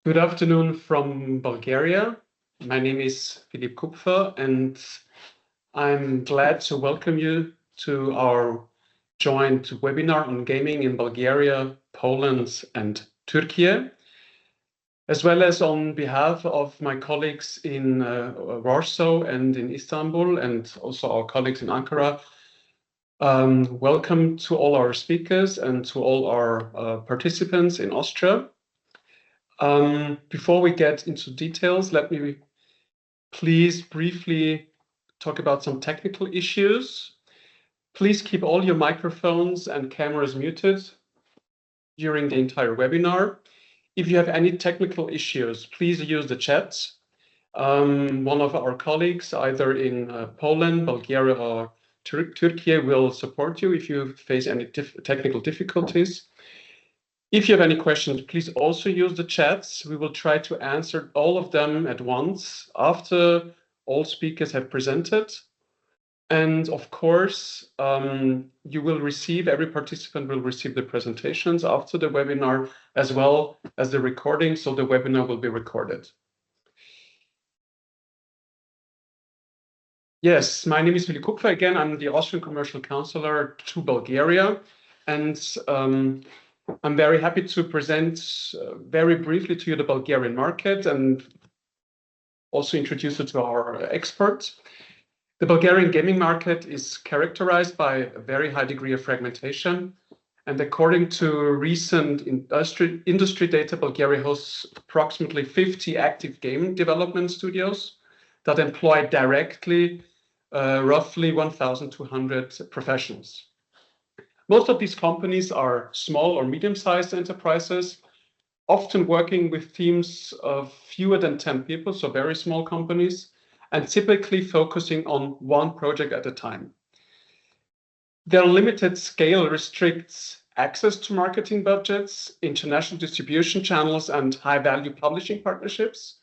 Good afternoon from Bulgaria. My name is Filip Kupfer, and I'm glad to welcome you to our joint webinar on gaming in Bulgaria, Poland, and Turkey, as well as on behalf of my colleagues in Warsaw and in Istanbul, and also our colleagues in Ankara. Welcome to all our speakers and to all our participants in Austria. Before we get into details, let me please briefly talk about some technical issues. Please keep all your microphones and cameras muted during the entire webinar. If you have any technical issues, please use the chat. One of our colleagues, either in Poland, Bulgaria, or Turkey, will support you if you face any technical difficulties. If you have any questions, please also use the chats. We will try to answer all of them at once after all speakers have presented. And of course, every participant will receive the presentations after the webinar, as well as the recording, so the webinar will be recorded. Yes, my name is Filip Kupfer. Again, I'm the Austrian Commercial Counselor to Bulgaria, and I'm very happy to present very briefly to you the Bulgarian market and also introduce you to our experts. The Bulgarian gaming market is characterized by a very high degree of fragmentation. And according to recent industry data, Bulgaria hosts approximately 50 active game development studios that employ directly roughly 1,200 professionals. Most of these companies are small or medium-sized enterprises, often working with teams of fewer than 10 people, so very small companies, and typically focusing on one project at a time. Their limited scale restricts access to marketing budgets, international distribution channels, and high-value publishing partnerships.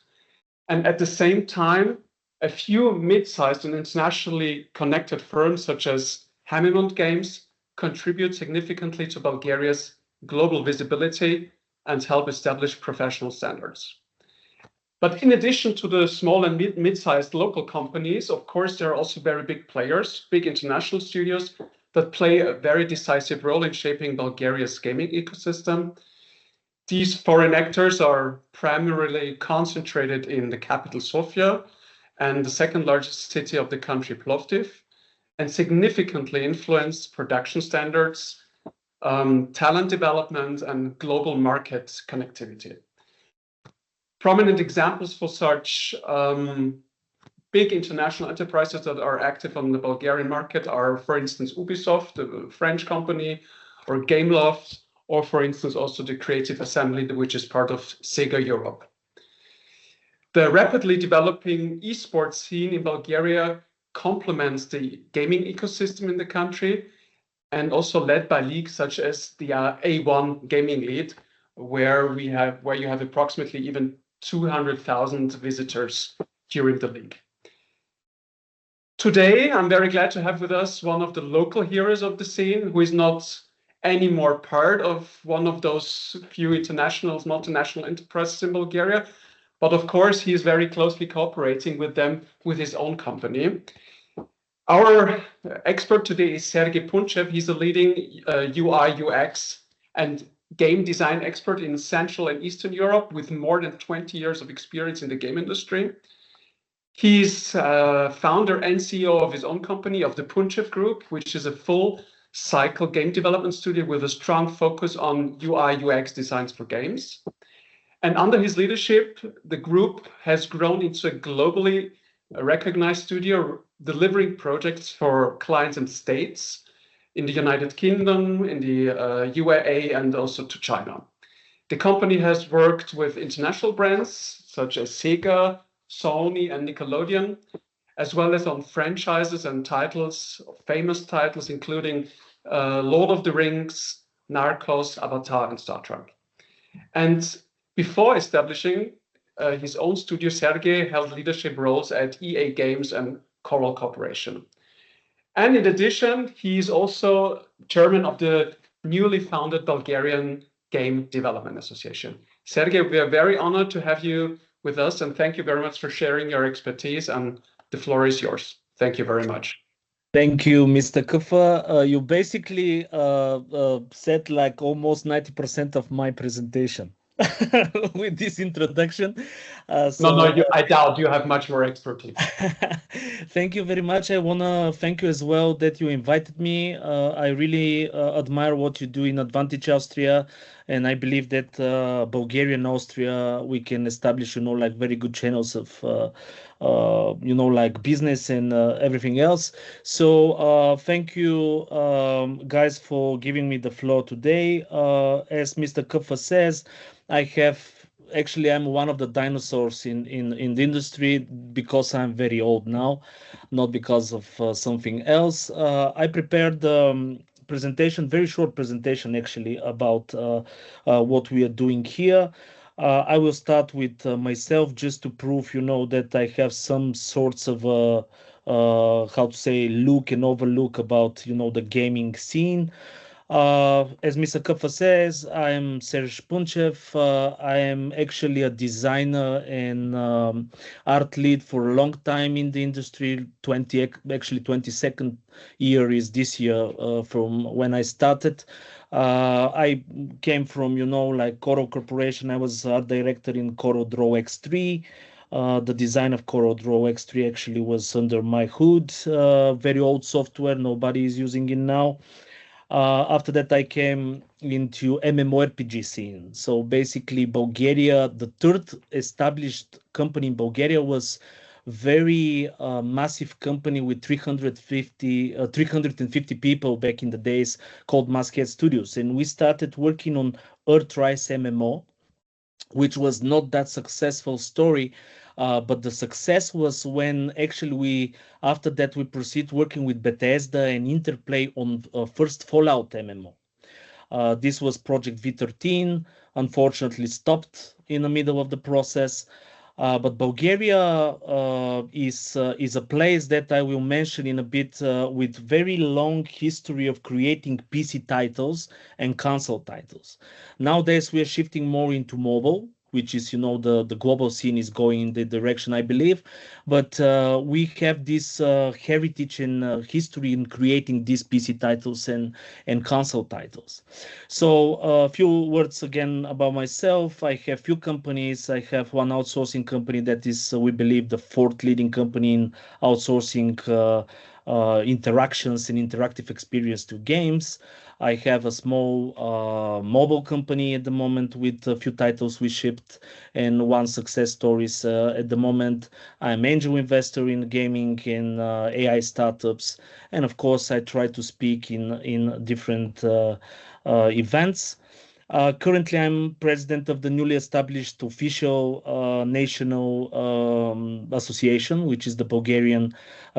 And at the same time, a few mid-sized and internationally connected firms, such as Hamilton Games, contribute significantly to Bulgaria's global visibility and help establish professional standards. But in addition to the small and mid-sized local companies, of course, there are also very big players, big international studios that play a very decisive role in shaping Bulgaria's gaming ecosystem. These foreign actors are primarily concentrated in the capital Sofia and the second largest city of the country, Plovdiv, and significantly influence production standards, talent development, and global market connectivity. Prominent examples for such big international enterprises that are active on the Bulgarian market are, for instance, Ubisoft, the French company, or Gameloft, or for instance, also the Creative Assembly, which is part of Sega Europe. The rapidly developing esports scene in Bulgaria complements the gaming ecosystem in the country, and also led by leagues such as the A1 Gaming League, where you have approximately even 200,000 visitors during the league. Today, I'm very glad to have with us one of the local heroes of the scene, who is not anymore part of one of those few multinational enterprises in Bulgaria, but of course, he is very closely cooperating with them with his own company. Our expert today is Sergei Punchev. He's a leading UI, UX, and game design expert in Central and Eastern Europe with more than 20 years of experience in the game industry. He's founder and CEO of his own company, of the Punchev Group, which is a full cycle game development studio with a strong focus on UI, UX designs for games. And under his leadership, the group has grown into a globally recognized studio, delivering projects for clients and states in the United Kingdom, in the UAE, and also to China. The company has worked with international brands such as Sega, Sony, and Nickelodeon, as well as on franchises and titles, famous titles, including Lord of the Rings, Narcos, Avatar, and Star Trek. And before establishing his own studio, Sergei held leadership roles at EA Games and Coral Corporation. And in addition, he is also chairman of the newly founded Bulgarian Game Development Association. Sergey, we are very honored to have you with us, and thank you very much for sharing your expertise, and the floor is yours. Thank you very much. Thank you, Mr. Kufa. You basically said like almost 90% of my presentation with this introduction. I doubt you have much more expertise. Thank you very much. I want to thank you as well that you invited me. I really admire what you do in Advantage Austria, and I believe that Bulgaria and Austria, we can establish, like very good channels of, like business and everything else. So thank you, guys, for giving me the floor today. As Mr. Kupfer says, actually, I'm one of the dinosaurs in the industry because I'm very old now, not because of something else. I prepared the presentation, very short presentation actually, about what we are doing here. I will start with myself just to prove, that I have some sorts of how to say look and overlook about, the gaming scene. As Mr. Kupfer says, I am Serge Punchev. I am actually a designer and art lead for a long time in the industry. 22nd year is this year from when I started. I came from, like Coro Corporation. I was art director in Coro Draw X3. The design of Coro Draw X3 actually was under my hood. Very old software. Nobody is using it now. After that, I came into MMORPG scene. So basically, Bulgaria, the third established company in Bulgaria, was very massive company with 350 people back in the days, called Masthead Studios. And we started working on Earthrise MMO, which was not that successful story. But the success was when actually after that we proceed working with Bethesda and Interplay on first Fallout MMO. This was Project V13, unfortunately stopped in the middle of the process. But Bulgaria is a place that I will mention in a bit with very long history of creating PC titles and console titles. Nowadays we are shifting more into mobile, which is, the global scene is going in the direction, I believe. But we have this heritage and history in creating these PC titles and console titles. So a few words again about myself. I have few companies. I have one outsourcing company that is, we believe, the fourth leading company in outsourcing interactions and interactive experience to games. I have a small mobile company at the moment with a few titles we shipped and one success stories at the moment. I'm angel investor in gaming and AI startups. And of course, I try to speak in different events. Currently, I'm president of the newly established official national association, which is the Bulgarian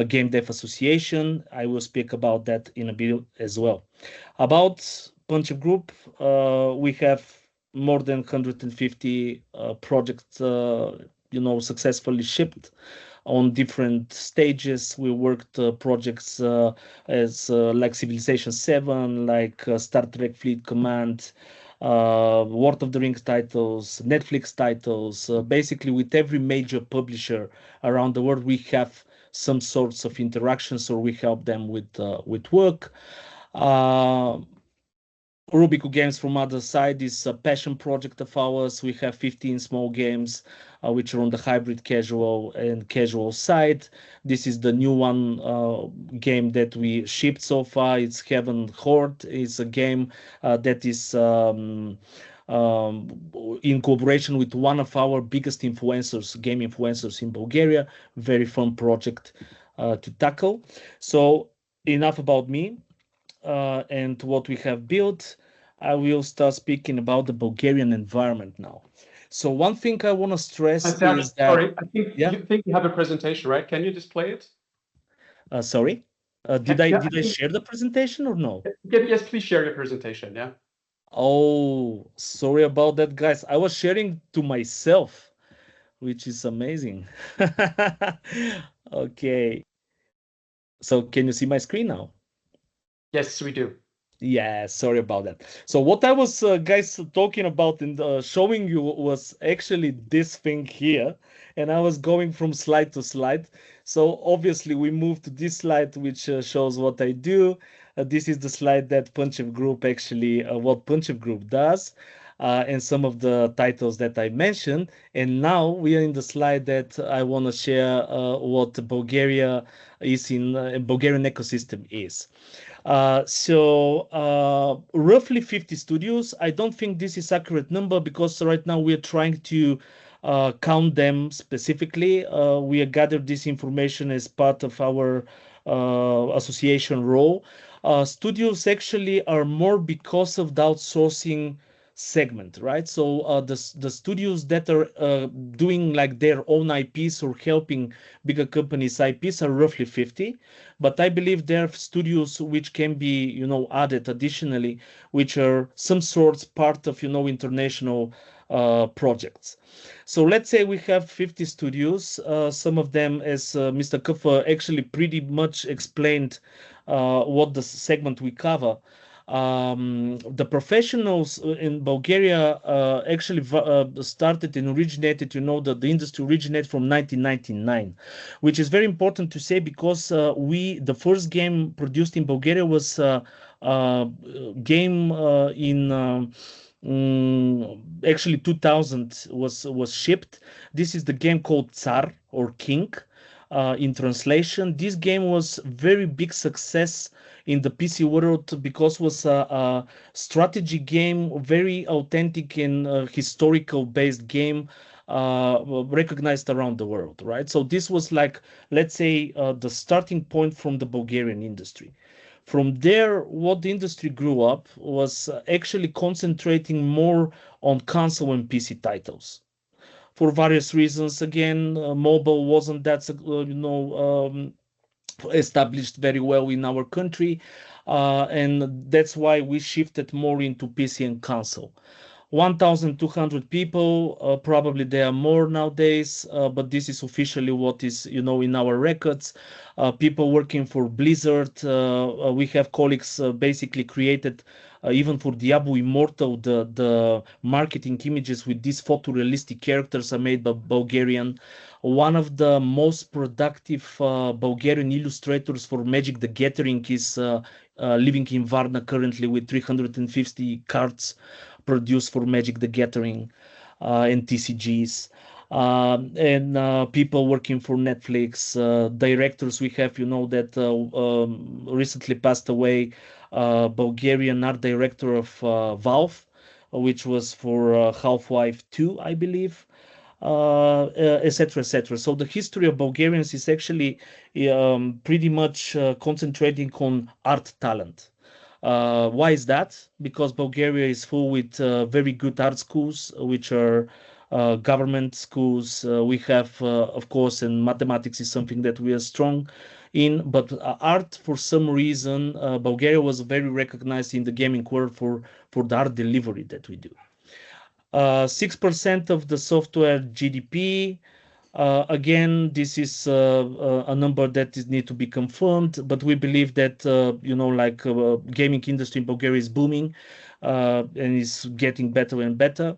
Game Dev Association. I will speak about that in a bit as well. About Punchev Group, we have more than 150 projects, successfully shipped on different stages. We worked projects as like Civilization 7, like Star Trek Fleet Command, Lord of the Rings titles, Netflix titles. Basically, with every major publisher around the world, we have some sorts of interactions, or we help them with work. Rubico Games from other side is a passion project of ours. We have 15 small games which are on the hybrid casual and casual side. This is the new one game that we shipped so far. It's Heaven Horde. It's a game that is in cooperation with one of our biggest influencers, game influencers in Bulgaria. Very fun project to tackle. So enough about me. And what we have built. I will start speaking about the Bulgarian environment now. So one thing I want to stress is that... Sorry, I think you have a presentation, right? Can you display it? Sorry? Did I share the presentation or no? Yes, please share your presentation, yeah. Oh, sorry about that, guys. I was sharing to myself, which is amazing. Okay. So can you see my screen now? Yes, we do. Yeah, sorry about that. So what I was, guys, talking about and showing you was actually this thing here, and I was going from slide to slide. So obviously we moved to this slide, which shows what I do. This is the slide that Punchev Group actually, what Punchev Group does, and some of the titles that I mentioned. And now we are in the slide that I want to share what Bulgaria is in Bulgarian ecosystem is. Roughly 50 studios. I don't think this is accurate number because right now we're trying to count them specifically. We have gathered this information as part of our association role. Studios actually are more because of the outsourcing segment, right? So the studios that are doing like their own IPs or helping bigger companies IPs are roughly 50. But I believe there are studios which can be, added additionally, which are some sorts part of, international projects. So let's say we have 50 studios. Some of them, as Mr. Kufa actually pretty much explained what the segment we cover. The professionals in Bulgaria actually started and originated, that the industry originated from 1999, which is very important to say because the first game produced in Bulgaria was game actually 2000 was shipped. This is the game called Tsar or King. In translation, this game was very big success in the PC world because it was a strategy game, very authentic and historical based game, recognized around the world, right? So this was like, let's say, the starting point from the Bulgarian industry. From there, what the industry grew up was actually concentrating more on console and PC titles for various reasons. Again, mobile wasn't that, established very well in our country, and that's why we shifted more into PC and console. 1,200 people, probably there are more nowadays, but this is officially what is, in our records. People working for Blizzard. We have colleagues basically created even for Diablo Immortal, the marketing images with these photorealistic characters are made by Bulgarian. One of the most productive Bulgarian illustrators for Magic the Gathering is living in Varna currently with 350 cards produced for Magic the Gathering and TCGs. And people working for Netflix, directors we have, that recently passed away, Bulgarian art director of Valve, which was for Half-Life 2, I believe, etc., etc. So the history of Bulgarians is actually pretty much concentrating on art talent. Why is that? Because Bulgaria is full with very good art schools, which are government schools. We have, of course, and mathematics is something that we are strong in, but art, for some reason, Bulgaria was very recognized in the gaming world for the art delivery that we do. 6% of the software GDP. Again, this is a number that is need to be confirmed, but we believe that gaming industry in Bulgaria is booming and is getting better and better.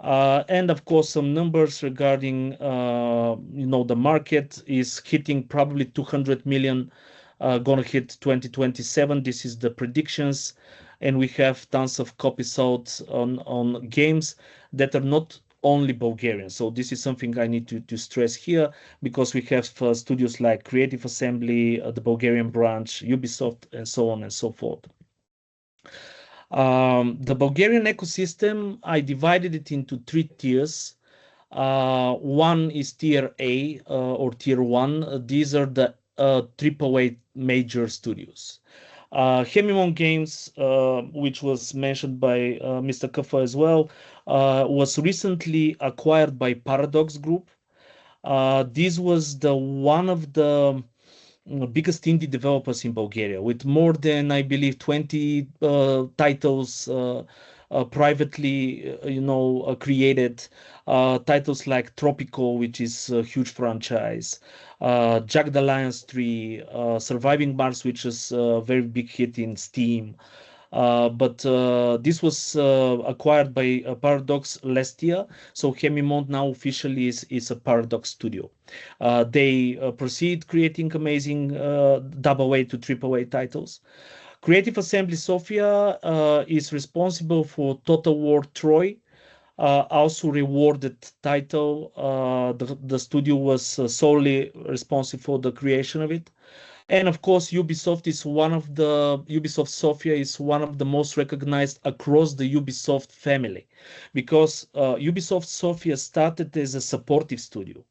And of course, some numbers regarding the market is hitting probably 200 million, gonna hit 2027. This is the predictions, and we have tons of copies out on games that are not only Bulgarian. So this is something I need to stress here, because we have studios like Creative Assembly, the Bulgarian branch, Ubisoft, and so on and so forth. The Bulgarian ecosystem, I divided it into 3 tiers. One is tier A or tier 1. These are the AAA major studios. Hemimon Games, which was mentioned by Mr. Kafa as well, was recently acquired by Paradox Group. This was one of the biggest indie developers in Bulgaria, with more than, I believe, 20 titles privately, created. Titles like Tropico, which is a huge franchise, Jagged Alliance 3, Surviving Mars, which is a very big hit in Steam. But this was acquired by Paradox last year. So Hemimont now officially is a Paradox studio. They proceed creating amazing AA to AAA titles. Creative Assembly Sofia is responsible for Total War Troy, also rewarded title. The studio was solely responsible for the creation of it. And of course, Ubisoft Sofia is one of the most recognized across the Ubisoft family, because Ubisoft Sofia started as a supportive studio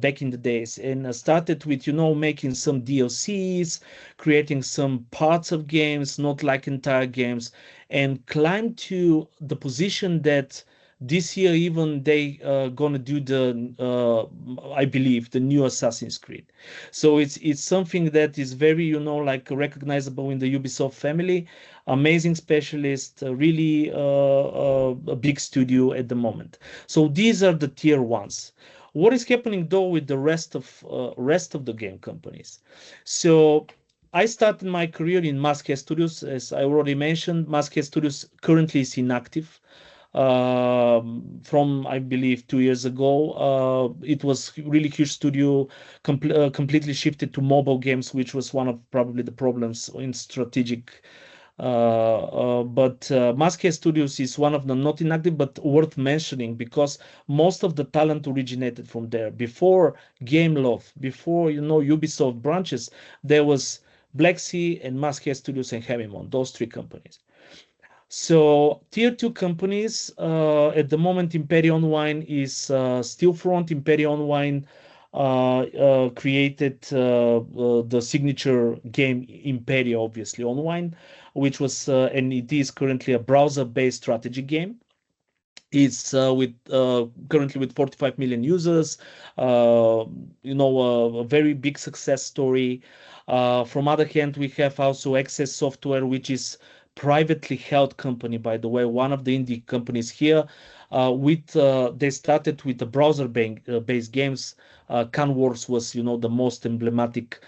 back in the days, and started with, making some DLCs, creating some parts of games, not like entire games, and climbed to the position that this year even they gonna do I believe, the new Assassin's Creed. So it's something that is very, like recognizable in the Ubisoft family. Amazing specialist, really a big studio at the moment. So these are the tier ones. What is happening though with the rest of the game companies? So I started my career in Masthead Studios, as I already mentioned. Masthead Studios currently is inactive. From, I believe, 2 years ago. It was really huge studio, completely shifted to mobile games, which was one of probably the problems in strategic. But Masthead Studios is one of them, not inactive, but worth mentioning, because most of the talent originated from there. Before Gameloft, before, Ubisoft branches, there was Black Sea and Masthead Studios and Hemimont, those three companies. So tier two companies, at the moment, Imperion Wine is Steelfront. Imperion Wine created the signature game Imperia, obviously, on Wine, which was, and it is currently a browser-based strategy game. It's currently with 45 million users, a very big success story. From other hand, we have also Access Software, which is privately held company, by the way, one of the indie companies here. They started with the browser-based games. Can Wars was, the most emblematic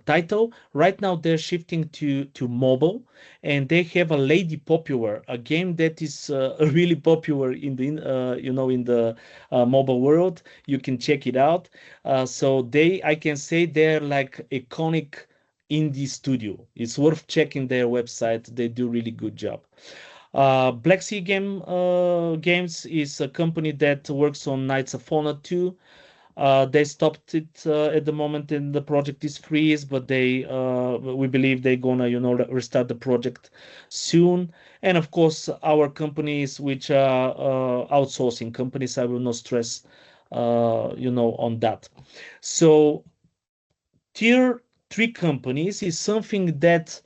title. Right now, they're shifting to mobile, and they have a Lady Popular, a game that is really popular in the mobile world. You can check it out. So I can say they're like iconic indie studio. It's worth checking their website. They do really good job. Black Sea Games is a company that works on Knights of Honor 2. They stopped it at the moment, and the project is freeze, but we believe they're gonna, restart the project soon. And of course, our companies, which are outsourcing companies, I will not stress, on that. So tier three companies is something that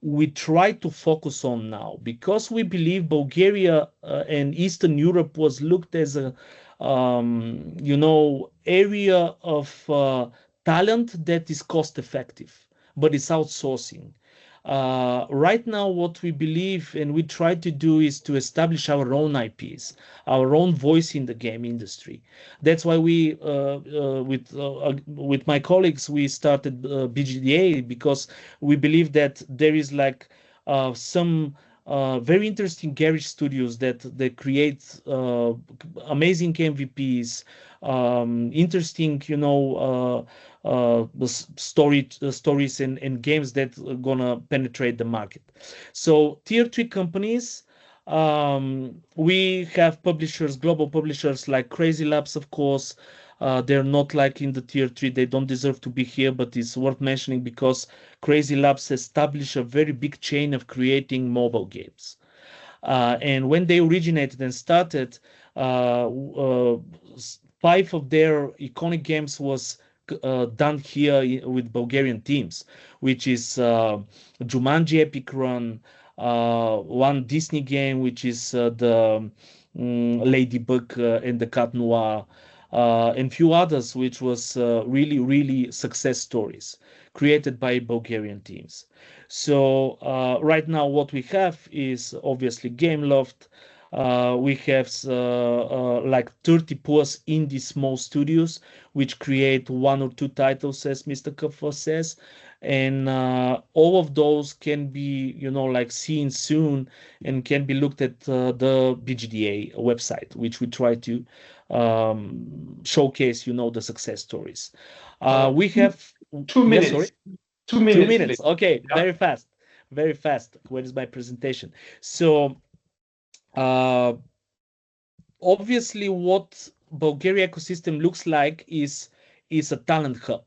we try to focus on now, because we believe Bulgaria and Eastern Europe was looked as a area of talent that is cost effective, but it's outsourcing. Right now, what we believe and we try to do is to establish our own IPs, our own voice in the game industry. That's why we, with my colleagues, we started BGDA, because we believe that there is like some very interesting garage studios that create amazing MVPs, interesting, stories and games that are gonna penetrate the market. So tier three companies, we have publishers, global publishers like Crazy Labs, of course. They're not like in the tier three. They don't deserve to be here, but it's worth mentioning because Crazy Labs established a very big chain of creating mobile games. And when they originated and started, 5 of their iconic games was done here with Bulgarian teams, which is Jumanji Epic Run, one Disney game, which is the Ladybug and the Cat Noir, and few others, which was really, really success stories created by Bulgarian teams. So right now what we have is obviously Gameloft. We have like 30 plus indie small studios which create 1 or 2 titles, as Mr. Kaffa says. and all of those can be, like seen soon and can be looked at the BGDA website, which we try to showcase, the success stories. We have 2 minutes. Yes, sorry. 2 minutes. 2 minutes. Okay, Yeah. very fast, very fast. Where is my presentation? So, obviously, what Bulgaria ecosystem looks like is a talent hub.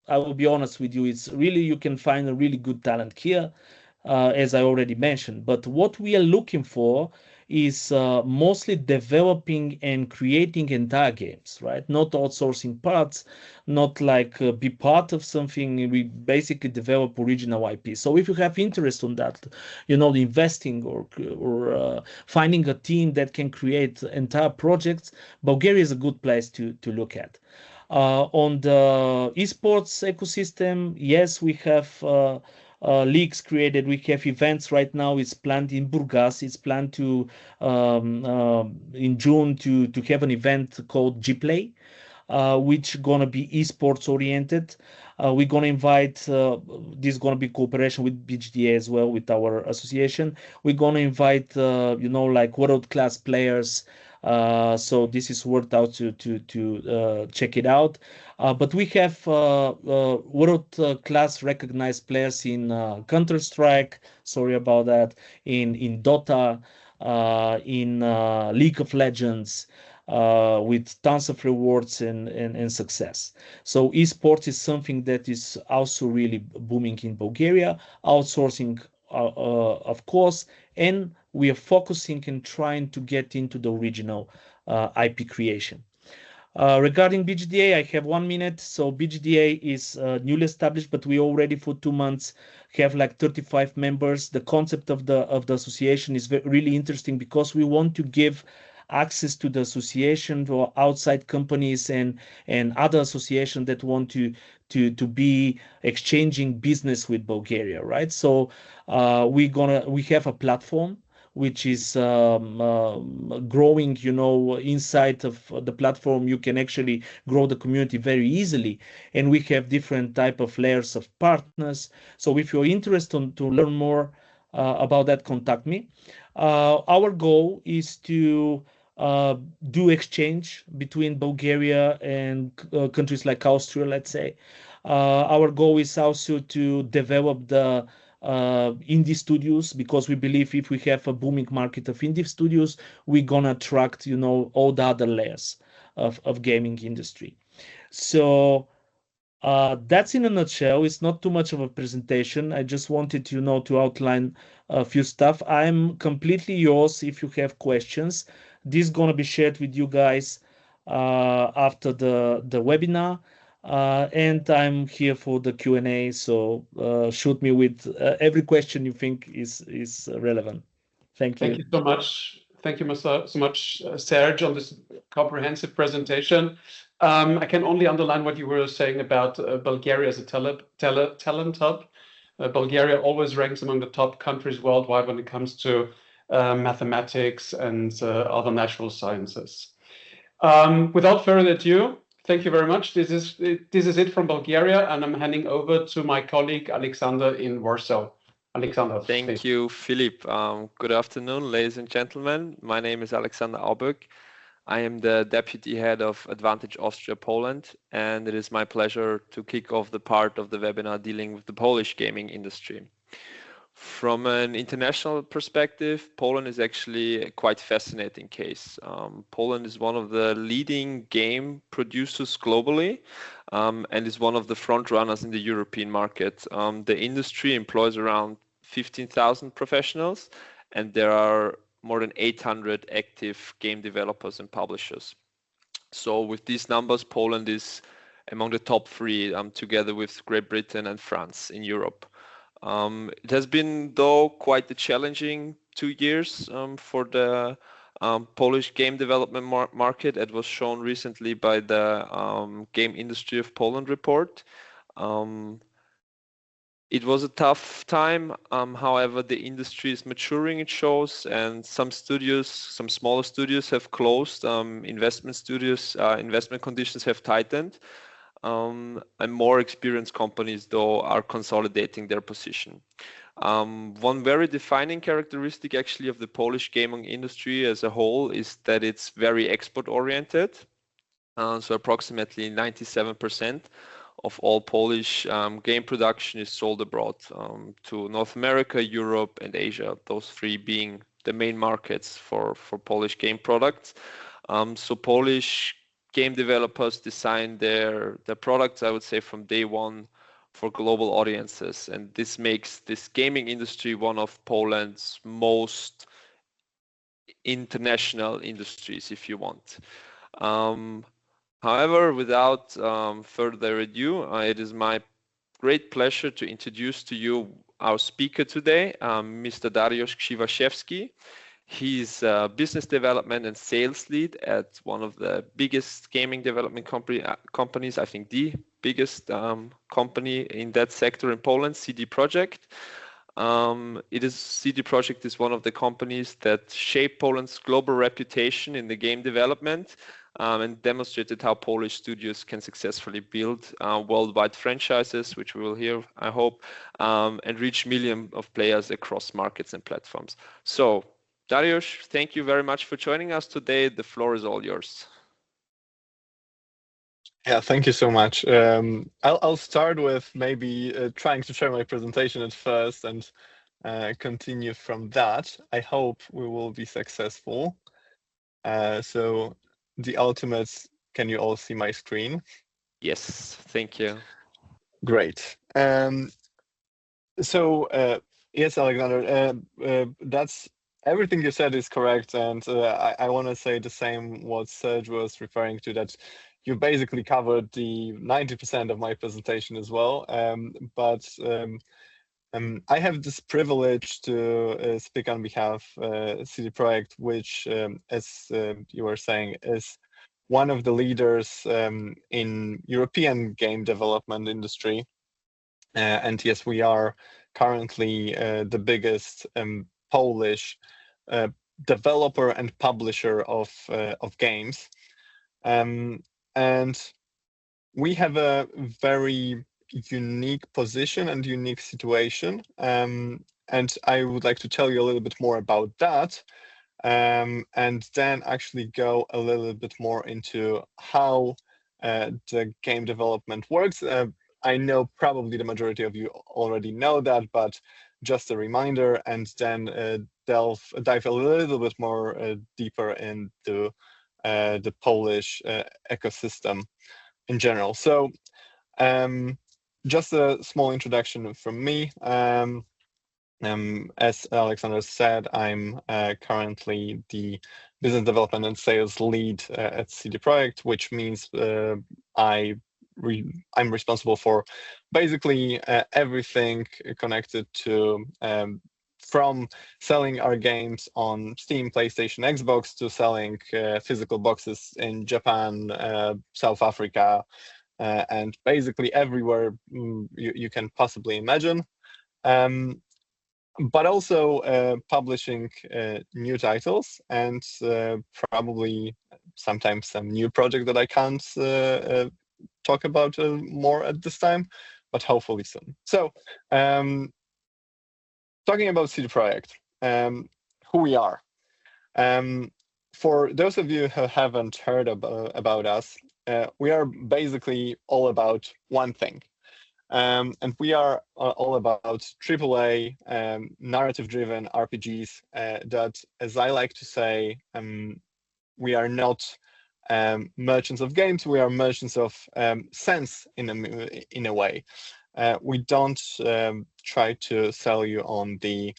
I will be honest with you, it's really, you can find a really good talent here, as I already mentioned. But what we are looking for is mostly developing and creating entire games, right? Not outsourcing parts, not like be part of something. We basically develop original IP. So if you have interest on that, investing or finding a team that can create entire projects, Bulgaria is a good place to look at. On the esports ecosystem, yes, we have leagues created. We have events right now. It's planned in Burgas. It's planned to in June to have an event called G-Play, which gonna be esports oriented. We're gonna invite. This is gonna be cooperation with BGDA as well, with our association. We're gonna invite, like world class players. So this is worth out to check it out. But we have world class recognized players in Counter-Strike. Sorry about that. In Dota, in League of Legends, with tons of rewards and success. So esports is something that is also really booming in Bulgaria. Outsourcing, of course, and we are focusing and trying to get into the original IP creation. Regarding BGDA, I have 1 minute. So BGDA is newly established, but we already for 2 months have like 35 members. The concept of the association is really interesting because we want to give access to the association for outside companies and other associations that want to be exchanging business with Bulgaria, right? So we have a platform which is growing, inside of the platform. You can actually grow the community very easily. And we have different type of layers of partners. So if you're interested to learn more about that, contact me. Our goal is to do exchange between Bulgaria and countries like Austria, let's say. Our goal is also to develop the indie studios, because we believe if we have a booming market of indie studios, we're gonna attract, all the other layers of gaming industry. So that's in a nutshell. It's not too much of a presentation. I just wanted to outline a few stuff. I'm completely yours if you have questions. This is gonna be shared with you guys after the webinar. And I'm here for the Q&A, so shoot me with every question you think is relevant. Thank you. Thank you so much. Thank you so much, Serge, on this comprehensive presentation. I can only underline what you were saying about Bulgaria as a talent hub. Bulgaria always ranks among the top countries worldwide when it comes to mathematics and other natural sciences. Without further ado, thank you very much. This is it from Bulgaria, and I'm handing over to my colleague Alexander in Warsaw. Alexander, thank please. you, Philip. Good afternoon, ladies and gentlemen. My name is Alexander Auböck. I am the Deputy Head of Advantage Austria Poland, and it is my pleasure to kick off the part of the webinar dealing with the Polish gaming industry. From an international perspective, Poland is actually a quite fascinating case. Poland is one of the leading game producers globally, and is one of the front runners in the European market. The industry employs around 15,000 professionals, and there are more than 800 active game developers and publishers. So with these numbers, Poland is among the top three, together with Great Britain and France in Europe. It has been, though, quite a challenging 2 years for the Polish game development market. It was shown recently by the Game Industry of Poland report. It was a tough time. However, the industry is maturing, it shows, and some smaller studios have closed. Investment conditions have tightened. and more experienced companies, though, are consolidating their position. One very defining characteristic actually of the Polish gaming industry as a whole is that it's very export-oriented. So approximately 97% of all Polish game production is sold abroad to North America, Europe, and Asia, those three being the main markets for Polish game products. So Polish game developers design their products, I would say, from day one for global audiences. And this makes this gaming industry one of Poland's most international industries, if you want. However, without further ado, it is my great pleasure to introduce to you our speaker today, Mr. Dariusz Krzywaszewski. He's a business development and sales lead at one of the biggest gaming development companies, I think the biggest company in that sector in Poland, CD Projekt. CD Projekt is one of the companies that shaped Poland's global reputation in the game development and demonstrated how Polish studios can successfully build worldwide franchises, which we will hear, I hope, and reach millions of players across markets and platforms. So, Dariusz, thank you very much for joining us today. The floor is all yours. Yeah, thank you so much. I'll start with maybe trying to share my presentation at first and continue from that. I hope we will be successful. So the ultimate, can you all see my screen? Yes, thank you. Great. Yes, Alexander, that's everything you said is correct, and I want to say the same what Serge was referring to, that you basically covered the 90% of my presentation as well. I have this privilege to speak on behalf of CD Projekt, which, as you were saying, is one of the leaders in European game development industry. And yes, we are currently the biggest Polish developer and publisher of games. And we have a very unique position and unique situation. And I would like to tell you a little bit more about that. And then actually go a little bit more into how the game development works. I know probably the majority of you already know that, but just a reminder, and then dive a little bit more deeper into the Polish ecosystem in general. So just a small introduction from me. As Alexander said, I'm currently the business development and sales lead at CD Projekt, which means I'm responsible for basically everything connected to from selling our games on Steam, PlayStation, Xbox, to selling physical boxes in Japan, South Africa, and basically everywhere you can possibly imagine. But also publishing new titles and probably sometimes some new project that I can't talk about more at this time, but hopefully soon. So talking about CD Projekt, who we are. For those of you who haven't heard about us, we are basically all about one thing. And we are all about AAA narrative-driven RPGs that, as I like to say, we are not merchants of games, we are merchants of sense in a way. We don't try to sell you on the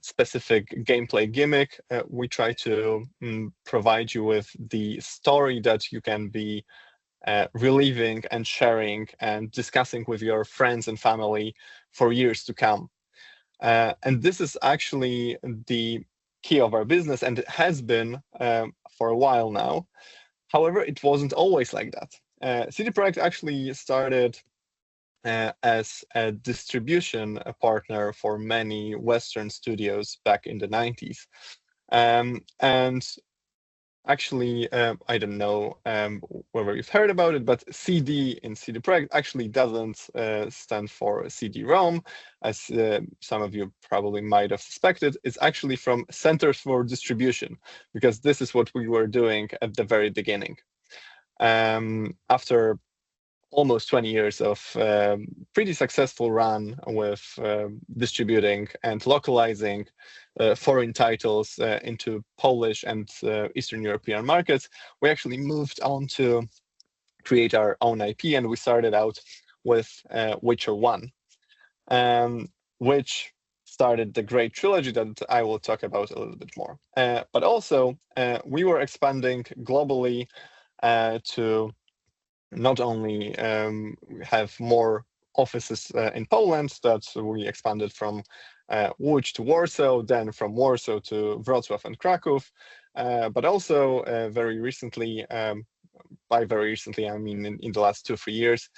specific gameplay gimmick. We try to provide you with the story that you can be reliving and sharing and discussing with your friends and family for years to come. And this is actually the key of our business, and it has been for a while now. However, it wasn't always like that. CD Projekt actually started as a distribution partner for many Western studios back in the 90s. And actually, I don't know whether you've heard about it, but CD in CD Projekt actually doesn't stand for CD-ROM, as some of you probably might have suspected. It's actually from Centers for Distribution, because this is what we were doing at the very beginning. After almost 20 years of pretty successful run with distributing and localizing foreign titles into Polish and Eastern European markets, we actually moved on to create our own IP, and we started out with Witcher 1, which started the great trilogy that I will talk about a little bit more. But also, we were expanding globally to not only have more offices in Poland, that we expanded from Łódź to Warsaw, then from Warsaw to Wrocław and Kraków, but also very recently, by very recently I mean in the last 2-3 years,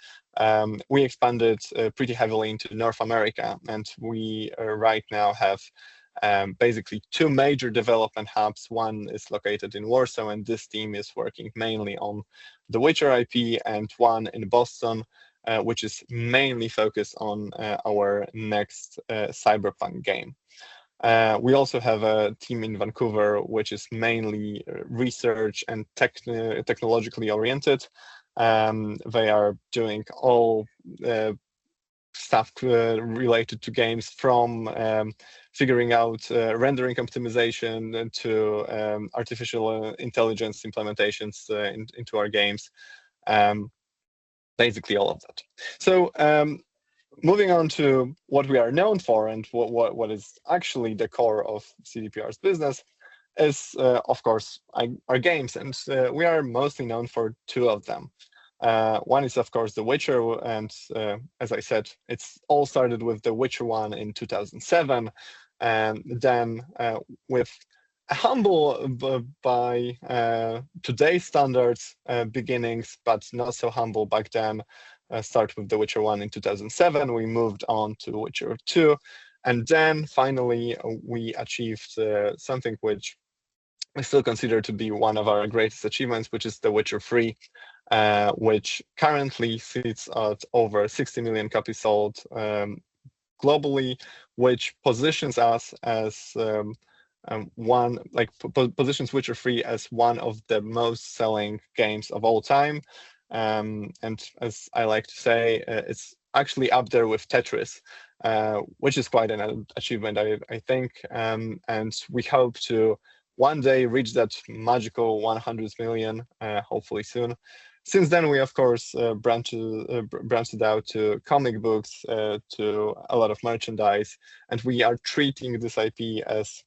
we expanded pretty heavily into North America, and we right now have basically 2 major development hubs. One is located in Warsaw, and this team is working mainly on the Witcher IP, and one in Boston, which is mainly focused on our next cyberpunk game. We also have a team in Vancouver, which is mainly research and technologically oriented. They are doing all stuff related to games, from figuring out rendering optimization to artificial intelligence implementations into our games, basically all of that. So moving on to what we are known for and what is actually the core of CDPR's business is, of course, our games, and we are mostly known for 2 of them. One is, of course, The Witcher, and as I said, it's all started with The Witcher 1 in 2007, and then with a humble, by today's standards, beginnings, but not so humble back then, start with The Witcher 1 in 2007. We moved on to Witcher 2, and then finally we achieved something which I still consider to be one of our greatest achievements, which is The Witcher 3, which currently sits at over 60 million copies sold globally, which positions us as positions Witcher 3 as one of the most selling games of all time. And as I like to say, it's actually up there with Tetris, which is quite an achievement, I think. And we hope to one day reach that magical 100 million, hopefully soon. Since then, we of course branched it out to comic books, to a lot of merchandise, and we are treating this IP as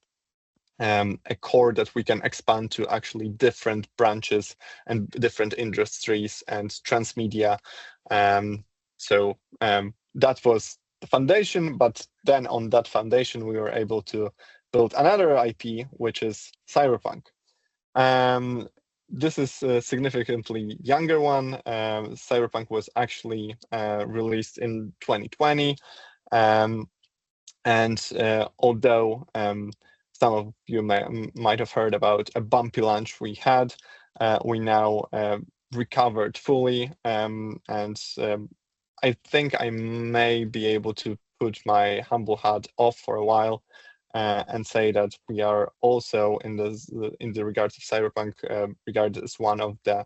a core that we can expand to actually different branches and different industries and transmedia. So that was the foundation, but then on that foundation, we were able to build another IP, which is Cyberpunk. This is a significantly younger one. Cyberpunk was actually released in 2020. And although some of you might have heard about a bumpy launch we had, we now recovered fully. And I think I may be able to put my humble hat off for a while and say that we are also in the regards of Cyberpunk regarded as one of the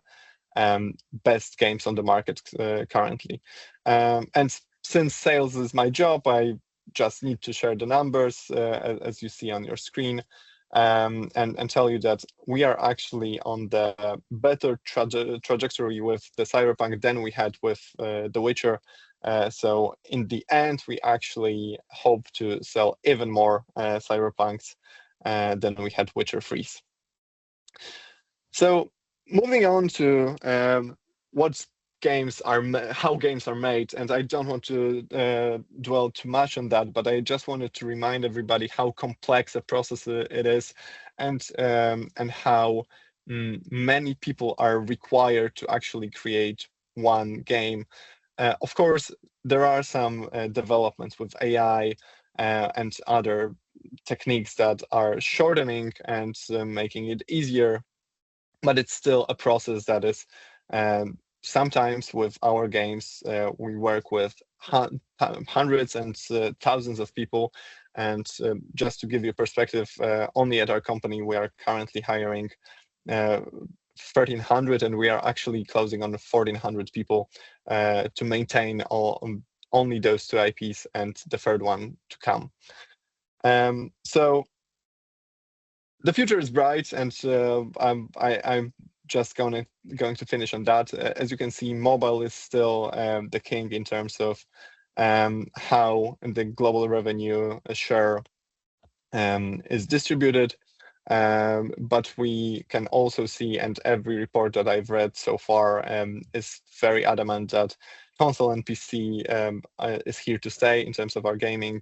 best games on the market currently. And since sales is my job, I just need to share the numbers as you see on your screen, and tell you that we are actually on the better trajectory with the Cyberpunk than we had with The Witcher. So in the end, we actually hope to sell even more Cyberpunks than we had Witcher 3s. So moving on to how games are made, and I don't want to dwell too much on that, but I just wanted to remind everybody how complex a process it is, and how many people are required to actually create one game. Of course, there are some developments with AI and other techniques that are shortening and making it easier but it's still a process that is sometimes with our games, we work with hundreds and thousands of people. And just to give you a perspective, only at our company, we are currently hiring 1,300, and we are actually closing on 1,400 people to maintain only those 2 IPs and the third one to come. So the future is bright, and I'm just going to finish on that. As you can see, mobile is still the king in terms of how the global revenue share is distributed. But we can also see, and every report that I've read so far is very adamant that console and PC is here to stay in terms of our gaming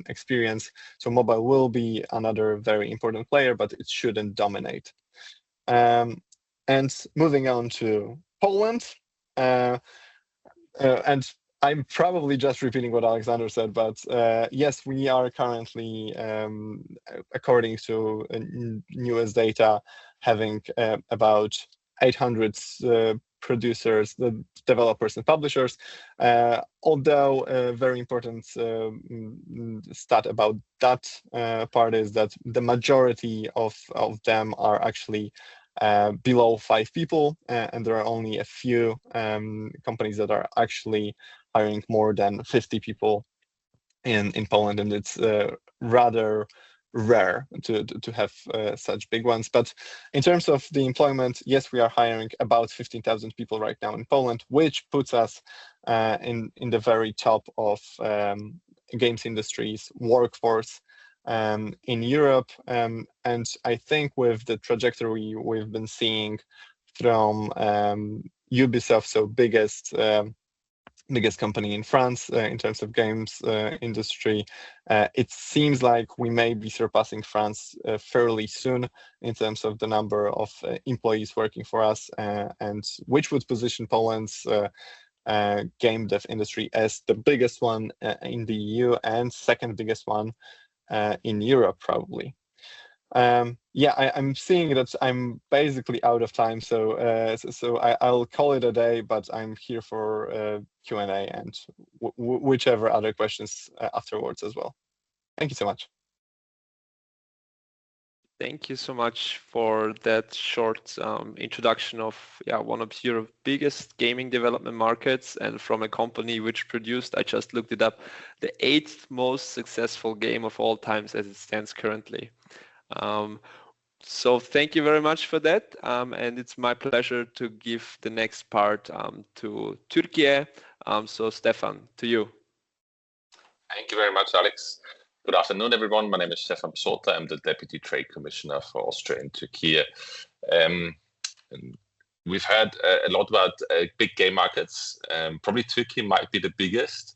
experience. So mobile will be another very important player, but it shouldn't dominate. And moving on to Poland, and I'm probably just repeating what Alexander said, but yes, we are currently, according to newest data, having about 800 producers, the developers and publishers. Although a very important stat about that part is that the majority of them are actually below 5 people, and there are only a few companies that are actually hiring more than 50 people in Poland, and it's rather rare to have such big ones. But in terms of the employment, yes, we are hiring about 15,000 people right now in Poland, which puts us in the very top of games industry's workforce in Europe. And I think with the trajectory we've been seeing from Ubisoft, so biggest company in France in terms of games industry, it seems like we may be surpassing France fairly soon in terms of the number of employees working for us, and which would position Poland's game dev industry as the biggest one in the EU and second biggest one in Europe, probably. Yeah, I'm seeing that I'm basically out of time, so I'll call it a day, but I'm here for Q&A and whichever other questions afterwards as well. Thank you so much. Thank you so much for that short introduction of one of Europe's biggest gaming development markets, and from a company which produced, I just looked it up, the 8th most successful game of all times as it stands currently. So thank you very much for that, and it's my pleasure to give the next part to Turkey. So Stefan, to you. Thank you very much, Alex. Good afternoon, everyone. My name is Stefan Psota. I'm the Deputy Trade Commissioner for Austria and Turkey. We've heard a lot about big game markets. Probably Turkey might be the biggest.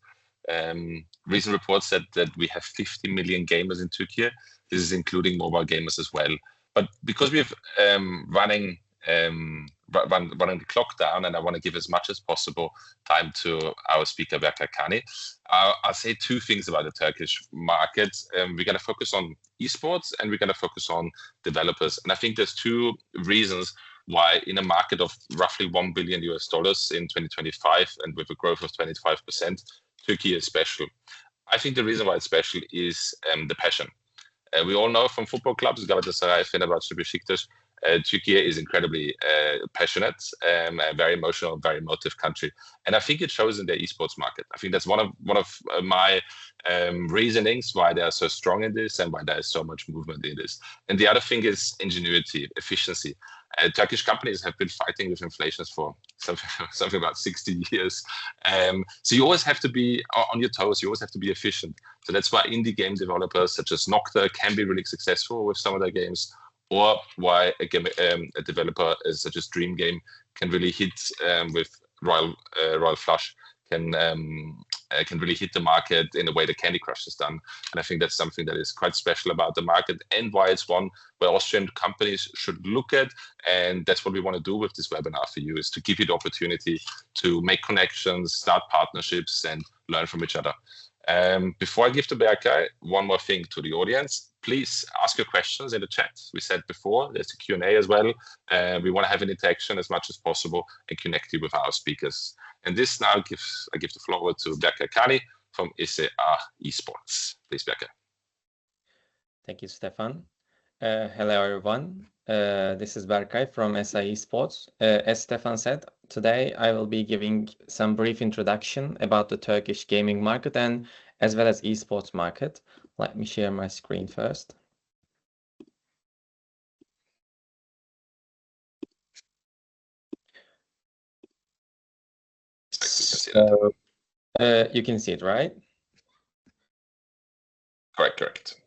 Recent reports said that we have 50 million gamers in Turkey. This is including mobile gamers as well. But because we've running the clock down, and I want to give as much as possible time to our speaker, Berkay Kani, I'll say 2 things about the Turkish market. We're going to focus on esports, and we're going to focus on developers. And I think there's 2 reasons why, in a market of roughly $1 billion in 2025, and with a growth of 25%, Turkey is special. I think the reason why it's special is the passion. We all know from football clubs, Galatasaray, Fenerbahce, Besiktas, Turkey is incredibly passionate, a very emotional, very emotive country, and I think it shows in their esports market. I think that's one of my reasonings why they are so strong in this and why there is so much movement in this. And the other thing is ingenuity, efficiency. Turkish companies have been fighting with inflation for something about 60 years. So you always have to be on your toes. You always have to be efficient. So that's why indie game developers such as Nocta can be really successful with some of their games, or why a developer such as Dream Game can really hit with Royal Flush, can really hit the market in the way that Candy Crush has done. And I think that's something that is quite special about the market, and why it's one where Austrian companies should look at. And that's what we want to do with this webinar for you, is to give you the opportunity to make connections, start partnerships, and learn from each other. Before I give to Berkay, one more thing to the audience. Please ask your questions in the chat. We said before, there's a Q&A as well. We want to have an interaction as much as possible and connect you with our speakers. And this now I give the floor over to Berkay Kani from SA E-Sports. Please, Berkay. Thank you, Stefan. Hello, everyone. This is Berkay from SA E-Sports. As Stefan said, today I will be giving some brief introduction about the Turkish gaming market and as well as esports market. Let me share my screen first. So, you can see it, right? Correct.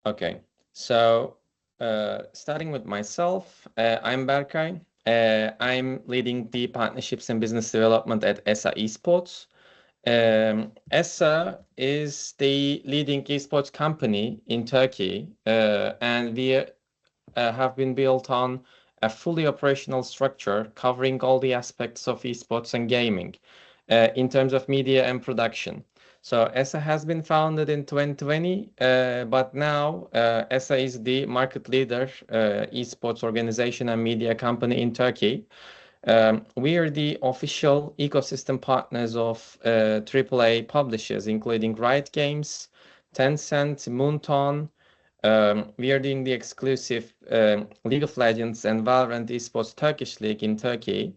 Okay, so starting with myself, I'm Berkay. I'm leading the partnerships and business development at SA Esports. SA is the leading esports company in Turkey, and we have been built on a fully operational structure covering all the aspects of esports and gaming in terms of media and production. So ESA has been founded in 2020, but now ESA is the market leader esports organization and media company in Turkey. We are the official ecosystem partners of AAA publishers, including Riot Games, Tencent, Moonton. We are doing the exclusive League of Legends and Valorant Esports Turkish League in Turkey.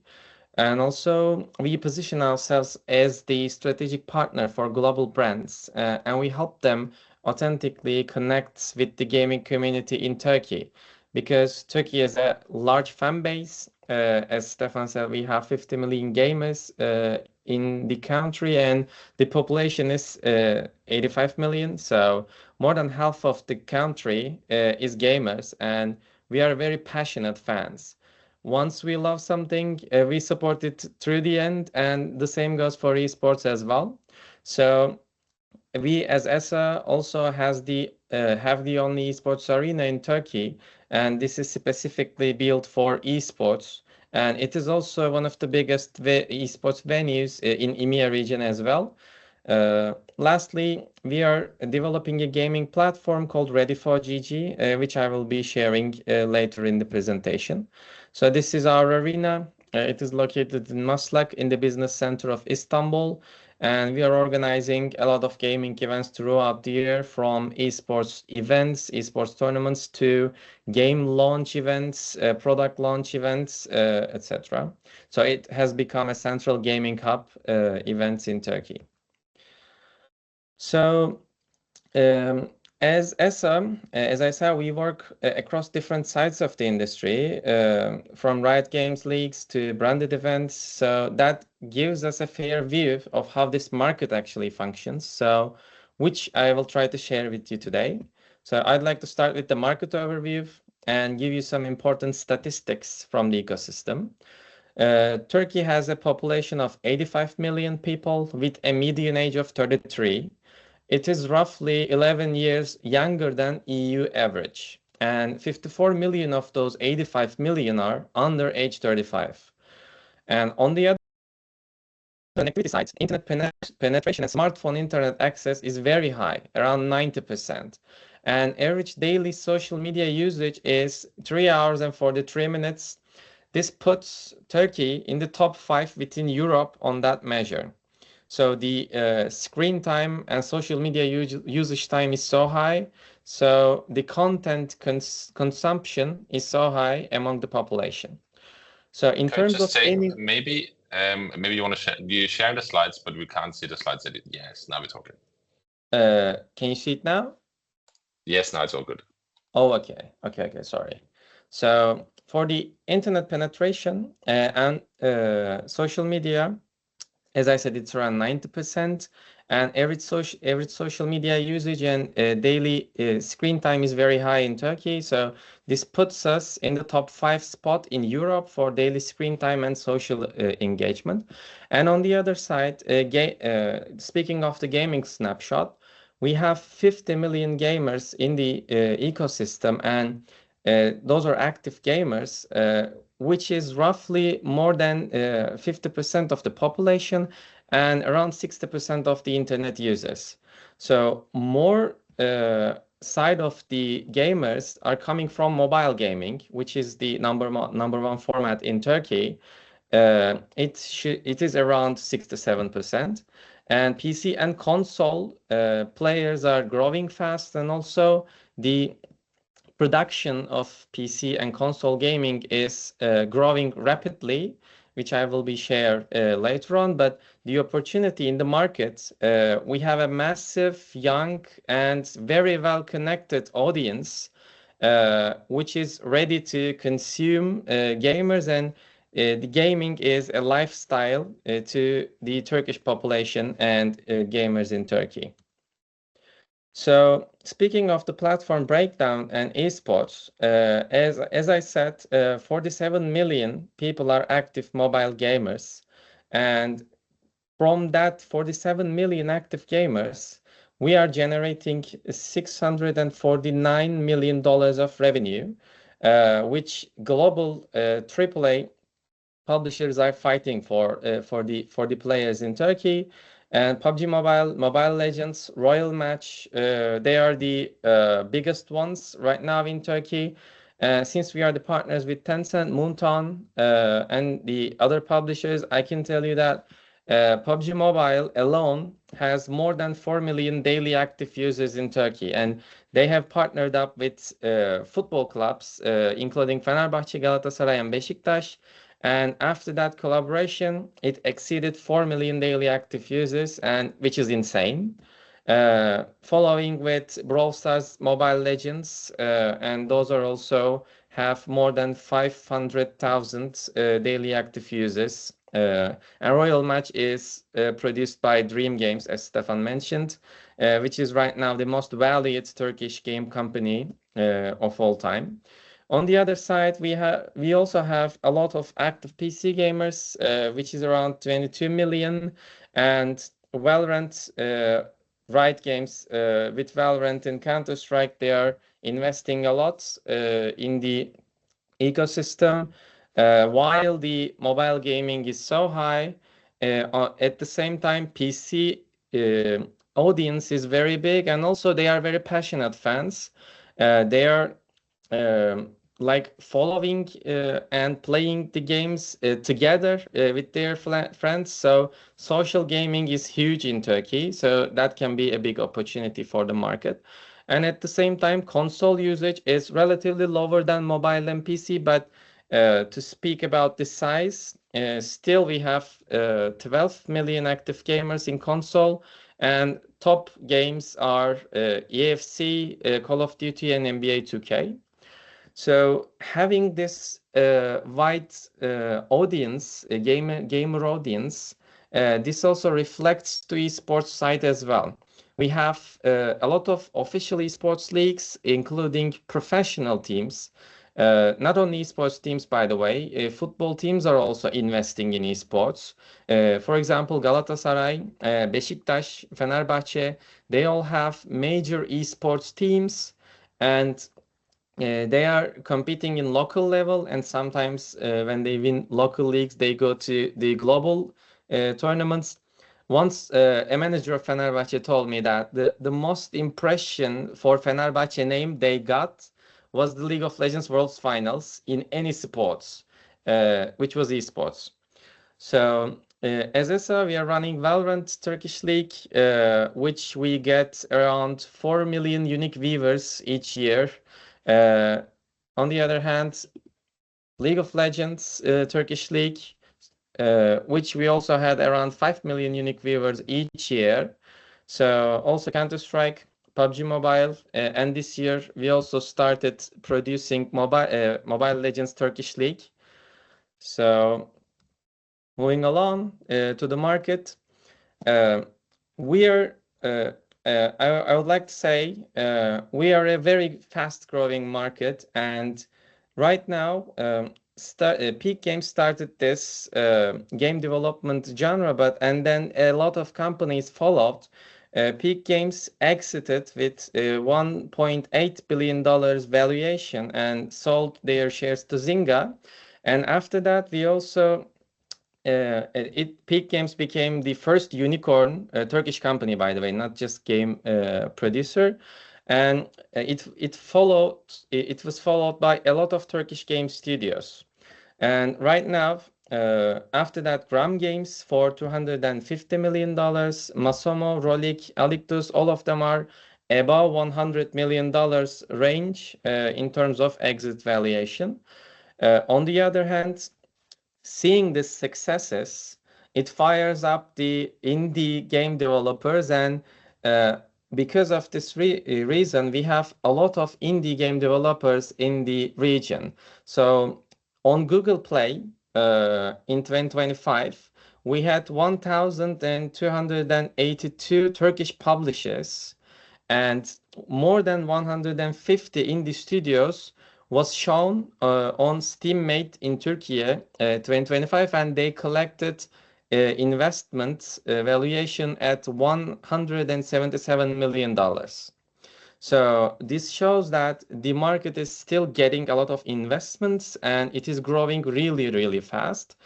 And also, we position ourselves as the strategic partner for global brands, and we help them authentically connect with the gaming community in Turkey. Because Turkey is a large fan base, as Stefan said, we have 50 million gamers in the country, and the population is 85 million. So more than half of the country is gamers, and we are very passionate fans. Once we love something, we support it through the end, and the same goes for esports as well. So we as ESA also have the only esports arena in Turkey, and this is specifically built for esports. And it is also one of the biggest esports venues in EMEA region as well. Lastly, we are developing a gaming platform called Ready4GG, which I will be sharing later in the presentation. So this is our arena. It is located in Maslak in the business center of Istanbul. And we are organizing a lot of gaming events throughout the year, from esports events, esports tournaments, to game launch events, product launch events, etc. So it has become a central gaming hub events in Turkey. So as ESA, as I said, we work across different sides of the industry, from Riot Games leagues to branded events. So that gives us a fair view of how this market actually functions. So which I will try to share with you today. So I'd like to start with the market overview and give you some important statistics from the ecosystem. Turkey has a population of 85 million people with a median age of 33. It is roughly 11 years younger than EU average, and 54 million of those 85 million are under age 35. And on the other connectivity side, internet penetration and smartphone internet access is very high, around 90%. And average daily social media usage is 3 hours and 43 minutes. This puts Turkey in the top 5 within Europe on that measure. So the screen time and social media usage time is so high. So the content consumption is so high among the population. So in terms of gaming, maybe you want to share the slides, but we can't see the slides. Yes, now we're talking. Can you see it now? Yes, now it's all good. Oh, okay. Sorry. So for the internet penetration and social media, as I said, it's around 90%, and average social media usage and daily screen time is very high in Turkey. So this puts us in the top 5 spot in Europe for daily screen time and social engagement. And on the other side, speaking of the gaming snapshot, we have 50 million gamers in the ecosystem, and those are active gamers, which is roughly more than 50% of the population, and around 60% of the internet users. So more side of the gamers are coming from mobile gaming, which is the number one format in Turkey. It is around 67%, and PC and console players are growing fast, and also the production of PC and console gaming is growing rapidly, which I will be share later on. But the opportunity in the market, we have a massive, young, and very well connected audience, which is ready to consume gamers, and the gaming is a lifestyle to the Turkish population and gamers in Turkey. So speaking of the platform breakdown and esports, as I said, 47 million people are active mobile gamers, and from that 47 million active gamers, we are generating $649 million of revenue, which global AAA publishers are fighting for the players in Turkey. And PUBG Mobile, Mobile Legends, Royal Match, they are the biggest ones right now in Turkey. Since we are the partners with Tencent, Moonton, and the other publishers, I can tell you that PUBG Mobile alone has more than 4 million daily active users in Turkey. And they have partnered up with football clubs, including Fenerbahçe, Galatasaray, and Beşiktaş. And after that collaboration, it exceeded 4 million daily active users, and which is insane. Following with Brawl Stars, Mobile Legends, and those are also have more than 500,000 daily active users. And Royal Match is produced by Dream Games, as Stefan mentioned, which is right now the most valued Turkish game company of all time. On the other side, we also have a lot of active PC gamers, which is around 22 million, and Valorant, Riot Games, with Valorant and Counter-Strike, they are investing a lot in the ecosystem. While the mobile gaming is so high, at the same time, PC audience is very big, and also they are very passionate fans. They are like following and playing the games together with their friends. So social gaming is huge in Turkey. So that can be a big opportunity for the market. And at the same time, console usage is relatively lower than mobile and PC. But to speak about the size, still we have 12 million active gamers in console. And top games are EFC, Call of Duty, and NBA 2K. So having this wide audience, gamer audience, this also reflects to esports side as well. We have a lot of official esports leagues, including professional teams. Not only esports teams, by the way, football teams are also investing in esports. For example, Galatasaray, Beşiktaş, Fenerbahçe, they all have major esports teams, and they are competing in local level, and sometimes when they win local leagues, they go to the global tournaments. Once a manager of Fenerbahçe told me that the most impression for Fenerbahçe name they got was the League of Legends World Finals in any sports, which was esports. So as I said, we are running Valorant Turkish League, which we get around 4 million unique viewers each year. On the other hand, League of Legends Turkish League, which we also had around 5 million unique viewers each year. So also Counter-Strike, PUBG Mobile, and this year we also started producing Mobile Legends Turkish League. So moving along to the market, we are I would like to say we are a very fast-growing market, and right now, Peak Games started this game development genre, and then a lot of companies followed. Peak Games exited with $1.8 billion valuation and sold their shares to Zynga, and after that, we also Peak Games became the first unicorn, Turkish company, by the way, not just game producer. And it was followed by a lot of Turkish game studios. And right now, after that, Gram Games for $250 million, Masomo, Rolik, Alictus, all of them are above $100 million range in terms of exit valuation. On the other hand, seeing these successes, it fires up the indie game developers, and because of this reason, we have a lot of indie game developers in the region. So on Google Play in 2025, we had 1,282 Turkish publishers and more than 150 indie studios was shown on Steammate in Turkey 2025, and they collected investment valuation at $177 million. So this shows that the market is still getting a lot of investments and it is growing really, really fast.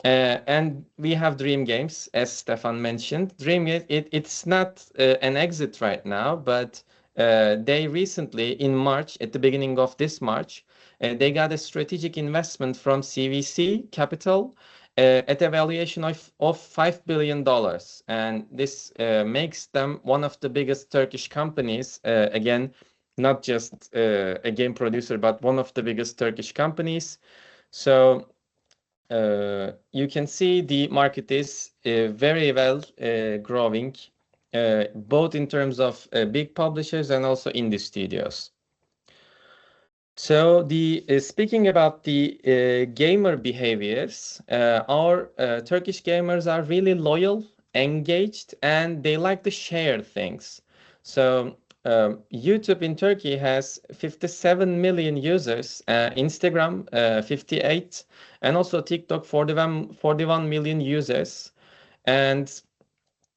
And we have Dream Games, as Stefan mentioned. Dream Games, it's not an exit right now, but they recently, in March, at the beginning of this March, they got a strategic investment from CVC Capital at a valuation of $5 billion. And this makes them one of the biggest Turkish companies, again, not just a game producer, but one of the biggest Turkish companies. So you can see the market is very well growing, both in terms of big publishers and also indie studios. So speaking about the gamer behaviors, our Turkish gamers are really loyal, engaged, and they like to share things. So YouTube in Turkey has 57 million users, Instagram 58, and also TikTok 41 million users. And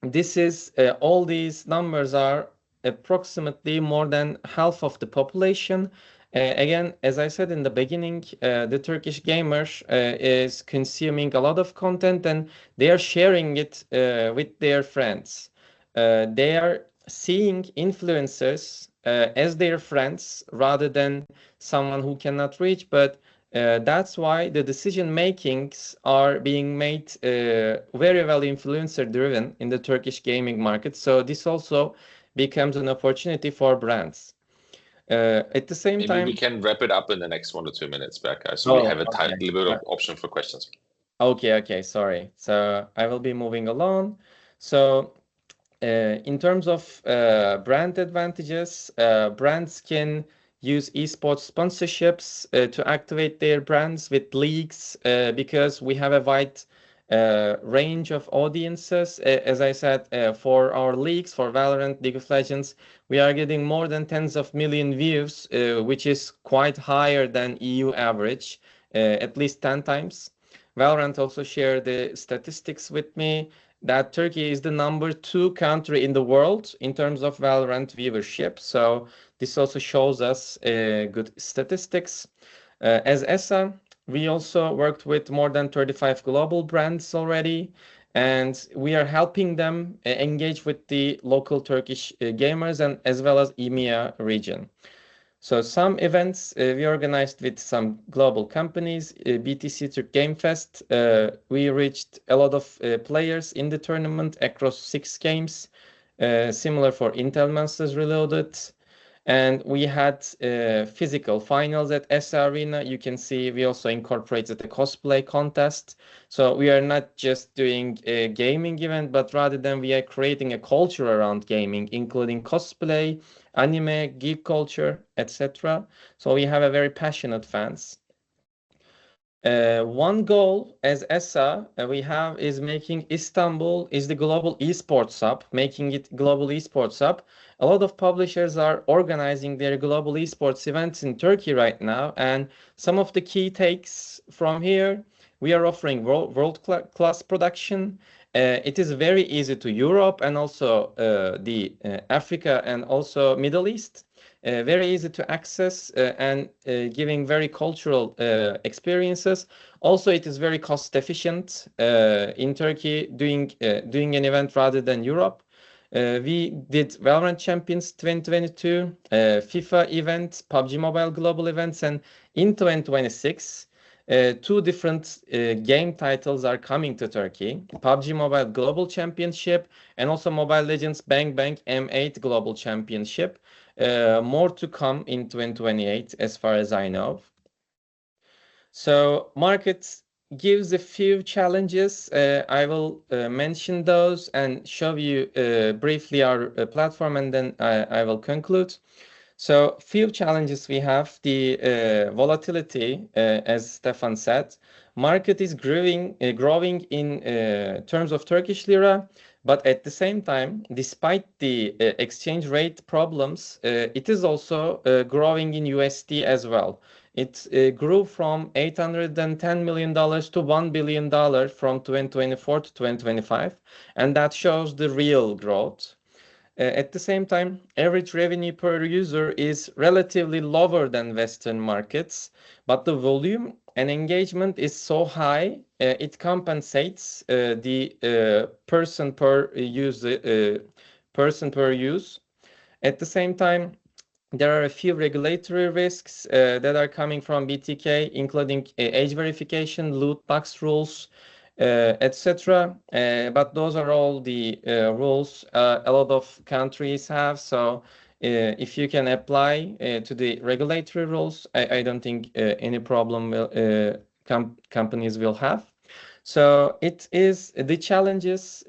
this is all these numbers are approximately more than half of the population. Again, as I said in the beginning, the Turkish gamer is consuming a lot of content and they are sharing it with their friends. They are seeing influencers as their friends rather than someone who cannot reach, but that's why the decision makings are being made very well influencer driven in the Turkish gaming market. So this also becomes an opportunity for brands. At the same time, we can wrap it up in the next 1 or 2 minutes, Berkay. So we have a little bit of option for questions. Okay, sorry. So I will be moving along. So in terms of brand advantages, brands can use esports sponsorships to activate their brands with leagues because we have a wide range of audiences. As I said, for our leagues, for Valorant, League of Legends, we are getting more than tens of million views, which is quite higher than EU average, at least 10 times. Valorant also shared the statistics with me that Turkey is the #2 country in the world in terms of Valorant viewership. So this also shows us good statistics. As ESA, we also worked with more than 35 global brands already, and we are helping them engage with the local Turkish gamers and as well as EMEA region. So some events we organized with some global companies, BTC Türk Game Fest. We reached a lot of players in the tournament across 6 games, similar for Intel Masters Reloaded. And we had physical finals at ESA Arena. You can see we also incorporated the cosplay contest. So we are not just doing a gaming event, but rather than we are creating a culture around gaming, including cosplay, anime, geek culture, etc. So we have a very passionate fans. One goal as ESA we have is making Istanbul is the global esports hub, making it global esports hub. A lot of publishers are organizing their global esports events in Turkey right now, and some of the key takes from here, we are offering world-class production. It is very easy to Europe and also the Africa and also Middle East. very easy to access, and giving very cultural experiences. Also, it is very cost efficient in Turkey doing an event rather than Europe. We did Valorant Champions 2022, FIFA event, PUBG Mobile global events, and in 2026, two different game titles are coming to Turkey: PUBG Mobile Global Championship and also Mobile Legends Bang Bang M8 Global Championship. More to come in 2028, as far as I know. So markets gives a few challenges. I will mention those and show you briefly our platform, and then I will conclude. So few challenges we have: the volatility, as Stefan said. Market is growing in terms of Turkish lira, but at the same time, despite the exchange rate problems, it is also growing in USD as well. It grew from $810 million to $1 billion from 2024 to 2025, and that shows the real growth. At the same time, average revenue per user is relatively lower than Western markets, but the volume and engagement is so high, it compensates the person per use. At the same time, there are a few regulatory risks that are coming from BTK, including age verification, loot box rules, etc. But those are all the rules a lot of countries have. So if you can apply to the regulatory rules, I don't think any problem companies will have. So it is the challenges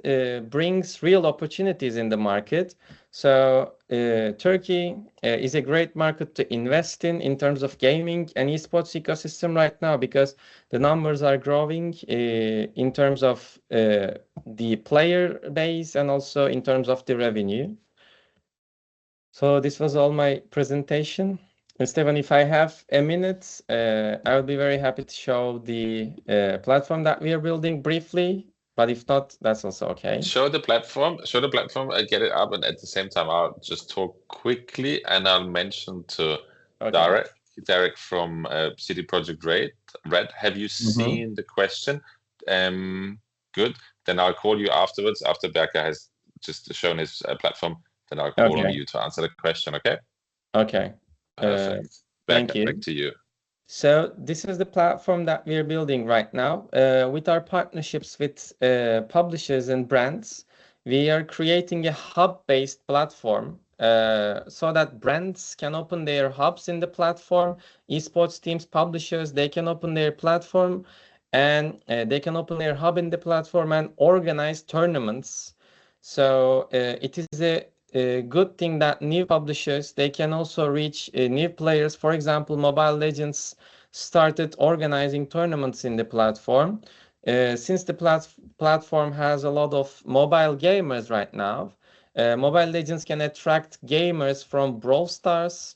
brings real opportunities in the market. So Turkey is a great market to invest in terms of gaming and esports ecosystem right now, because the numbers are growing in terms of the player base and also in terms of the revenue. So this was all my presentation. Stefan, if I have a minute, I would be very happy to show the platform that we are building briefly. But if not, that's also okay. Show the platform, get it up, and at the same time, I'll just talk quickly, and I'll mention to Derek from City Project Red. Have you seen the question? Good. Then I'll call you afterwards, after Berke has just shown his platform. Then I'll call on you to answer the question, okay? Okay. Perfect. Thank you. Back to you. So this is the platform that we're building right now. With our partnerships with publishers and brands, we are creating a hub-based platform so that brands can open their hubs in the platform. Esports teams, publishers, they can open their platform, and they can open their hub in the platform and organize tournaments. So it is a good thing that new publishers, they can also reach new players. For example, Mobile Legends started organizing tournaments in the platform. Since the platform has a lot of mobile gamers right now, Mobile Legends can attract gamers from Brawl Stars,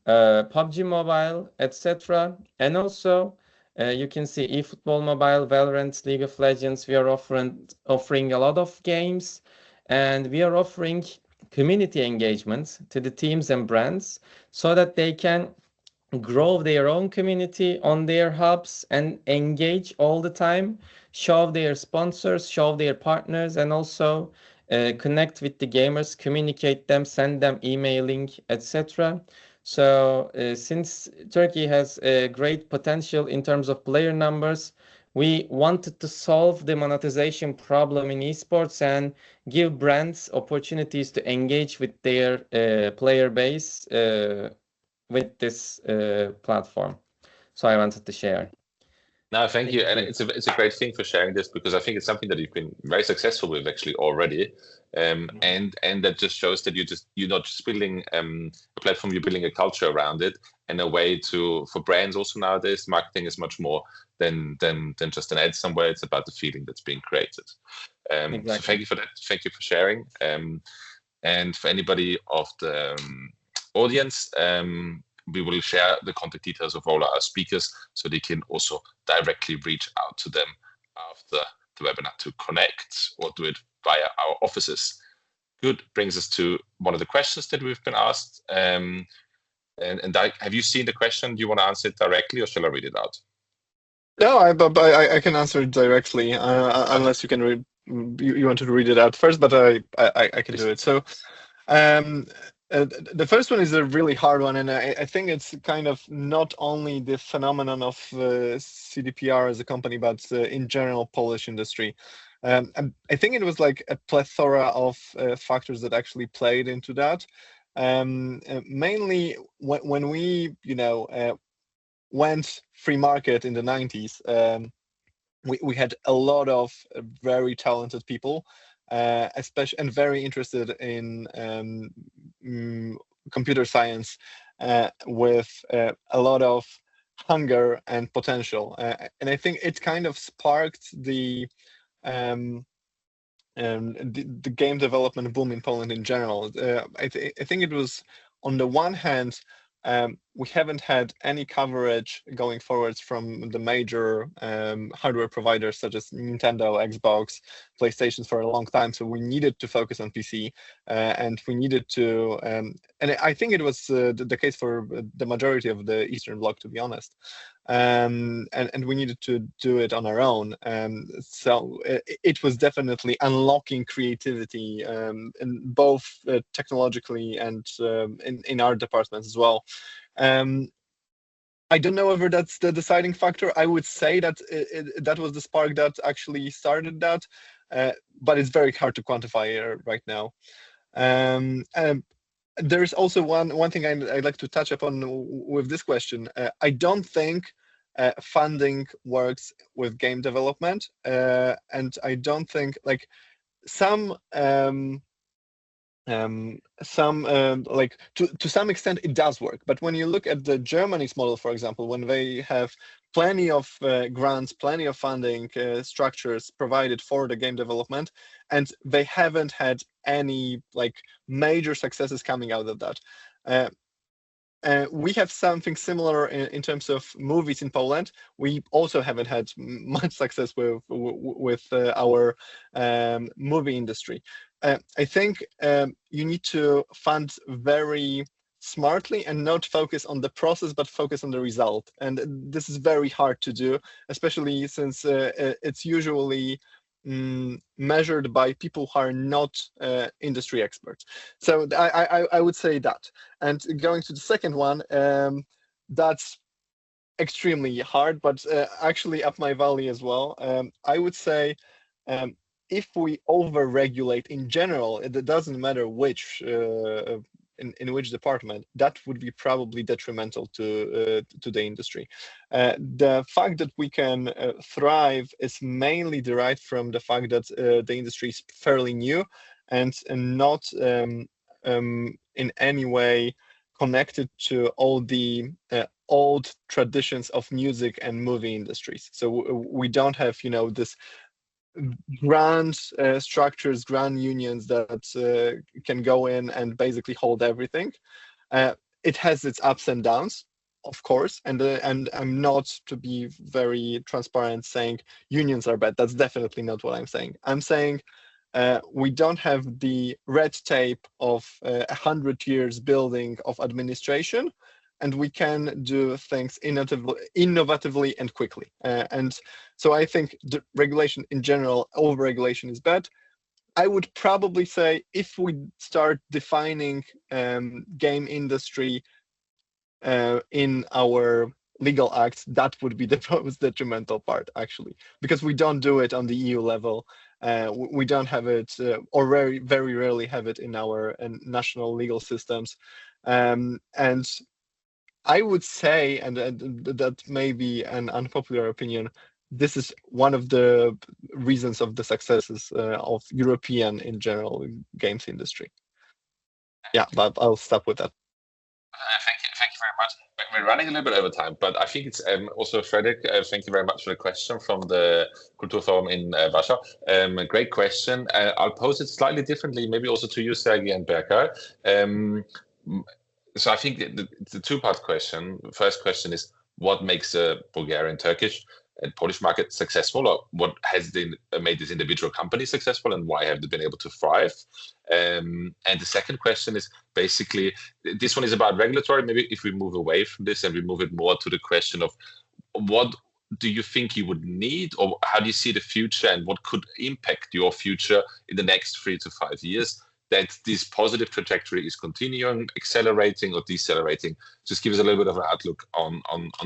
PUBG Mobile, etc. And also, you can see eFootball Mobile, Valorant, League of Legends. We are offering a lot of games, and we are offering community engagements to the teams and brands so that they can grow their own community on their hubs and engage all the time, show their sponsors, show their partners, and also connect with the gamers, communicate them, send them emailing, etc. So since Turkey has a great potential in terms of player numbers, we wanted to solve the monetization problem in esports and give brands opportunities to engage with their player base with this platform. So I wanted to share. No, thank you. And it's a great thing for sharing this, because I think it's something that you've been very successful with actually already. And that just shows that you're not just building a platform, you're building a culture around it, and a way for brands also nowadays. Marketing is much more than just an ad somewhere. It's about the feeling that's being created. Exactly. So thank you for that. Thank you for sharing. And for anybody of the audience, we will share the contact details of all our speakers, so they can also directly reach out to them after the webinar to connect, or do it via our offices. Good. Brings us to one of the questions that we've been asked. And have you seen the question? Do you want to answer it directly, or shall I read it out? No, I can answer it directly, unless you can you want to read it out first, but I can do it. So, the first one is a really hard one, and I think it's kind of not only the phenomenon of CDPR as a company, but in general Polish industry. I think it was like a plethora of factors that actually played into that. Mainly when we, went free market in the 90s, we had a lot of very talented people, especially and very interested in computer science, with a lot of hunger and potential. And I think it kind of sparked the game development boom in Poland in general. I think it was, on the one hand, we haven't had any coverage going forwards from the major hardware providers such as Nintendo, Xbox, PlayStation for a long time. So we needed to focus on PC, and we needed to, and I think it was the case for the majority of the Eastern Bloc, to be honest. And we needed to do it on our own. So it was definitely unlocking creativity, in both technologically and in our departments as well. I don't know whether that's the deciding factor. I would say that that was the spark that actually started that, but it's very hard to quantify right now. There's also one thing I'd like to touch upon with this question. I don't think funding works with game development, and I don't think, like, some like to some extent it does work, but when you look at the Germany's model, for example, when they have plenty of grants, plenty of funding structures provided for the game development, and they haven't had any like major successes coming out of that. We have something similar in terms of movies in Poland. We also haven't had much success with our movie industry. I think you need to fund very smartly and not focus on the process, but focus on the result. And this is very hard to do, especially since it's usually measured by people who are not industry experts. So I would say that. And going to the second one, that's extremely hard, but actually up my valley as well. I would say, if we over-regulate in general, it doesn't matter which in which department, that would be probably detrimental to the industry. The fact that we can thrive is mainly derived from the fact that the industry is fairly new and not in any way connected to all the old traditions of music and movie industries. So we don't have, this grand structures, grand unions that can go in and basically hold everything. It has its ups and downs, of course, and I'm not, to be very transparent, saying unions are bad. That's definitely not what I'm saying. I'm saying we don't have the red tape of 100 years building of administration, and we can do things innovatively and quickly. And so I think the regulation in general, over-regulation is bad. I would probably say if we start defining game industry in our legal acts, that would be the most detrimental part, actually, because we don't do it on the EU level. We don't have it, or very, very rarely have it in our national legal systems. And I would say, and that may be an unpopular opinion, this is one of the reasons of the successes of European, in general, games industry. Yeah, but I'll stop with that. Thank you very much. We're running a little bit over time, but I think it's also Frederick. Thank you very much for the question from the Kulturforum in Warsaw. Great question. I'll pose it slightly differently, maybe also to you, Sergei and Berkay. So I think the two-part question. First question is, what makes a Bulgarian Turkish? Polish market successful, or what has made this individual company successful, and why have they been able to thrive? And the second question is basically, this one is about regulatory. Maybe if we move away from this and we move it more to the question of what do you think you would need, or how do you see the future, and what could impact your future in the next 3 to 5 years, that this positive trajectory is continuing, accelerating, or decelerating? Just give us a little bit of an outlook on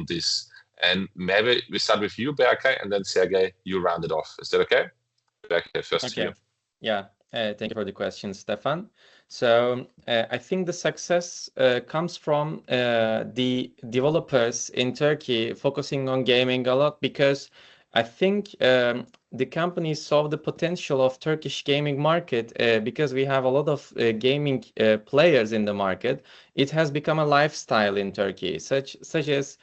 this. And maybe we start with you, Berke, and then Sergey, you round it off. Is that okay? Berke, first to you. Yeah, thank you for the question, Stefan. So I think the success comes from the developers in Turkey focusing on gaming a lot, because I think the companies saw the potential of Turkish gaming market because we have a lot of gaming players in the market. It has become a lifestyle in Turkey, such as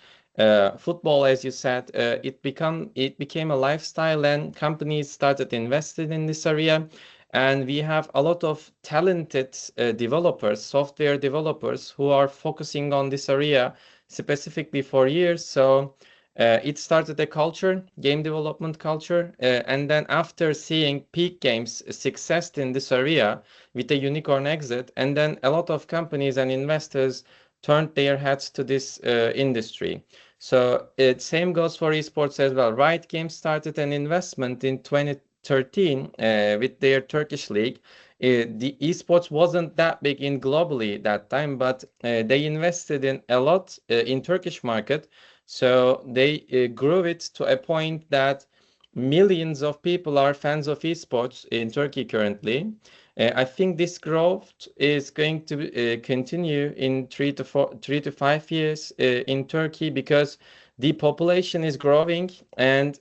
football, as you said. It became a lifestyle, and companies started investing in this area. And we have a lot of talented developers, software developers, who are focusing on this area specifically for years. So it started a culture, game development culture. And then after seeing Peak Games' success in this area with a unicorn exit, and then a lot of companies and investors turned their heads to this industry. So same goes for esports as well. Riot Games started an investment in 2013 with their Turkish league. The esports wasn't that big in globally that time, but they invested in a lot in Turkish market. So they grew it to a point that millions of people are fans of esports in Turkey currently. I think this growth is going to continue in 3 to 5 years in Turkey, because the population is growing, and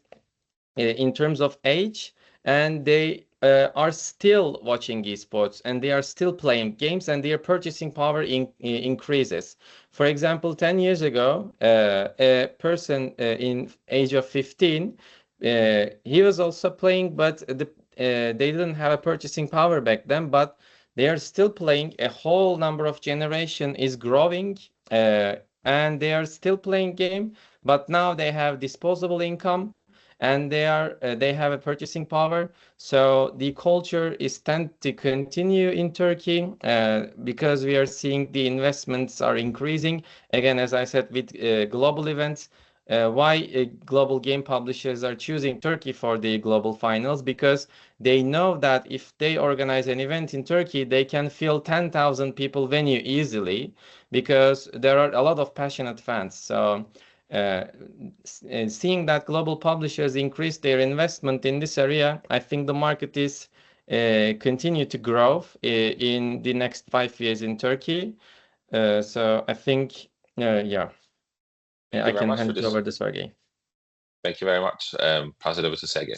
in terms of age, and they are still watching esports, and they are still playing games, and their purchasing power increases. For example, 10 years ago, a person in age of 15, he was also playing, but they didn't have a purchasing power back then, but they are still playing. A whole number of generation is growing, and they are still playing game, but now they have disposable income, and they have a purchasing power. So the culture is tend to continue in Turkey because we are seeing the investments are increasing. Again, as I said, with global events, why global game publishers are choosing Turkey for the global finals, because they know that if they organize an event in Turkey, they can fill 10,000 people venue easily, because there are a lot of passionate fans. So seeing that global publishers increase their investment in this area, I think the market is continue to grow in the next 5 years in Turkey. So I think, yeah. I can hand it over to Sergey. Thank you very much. Pass it over to Sergey.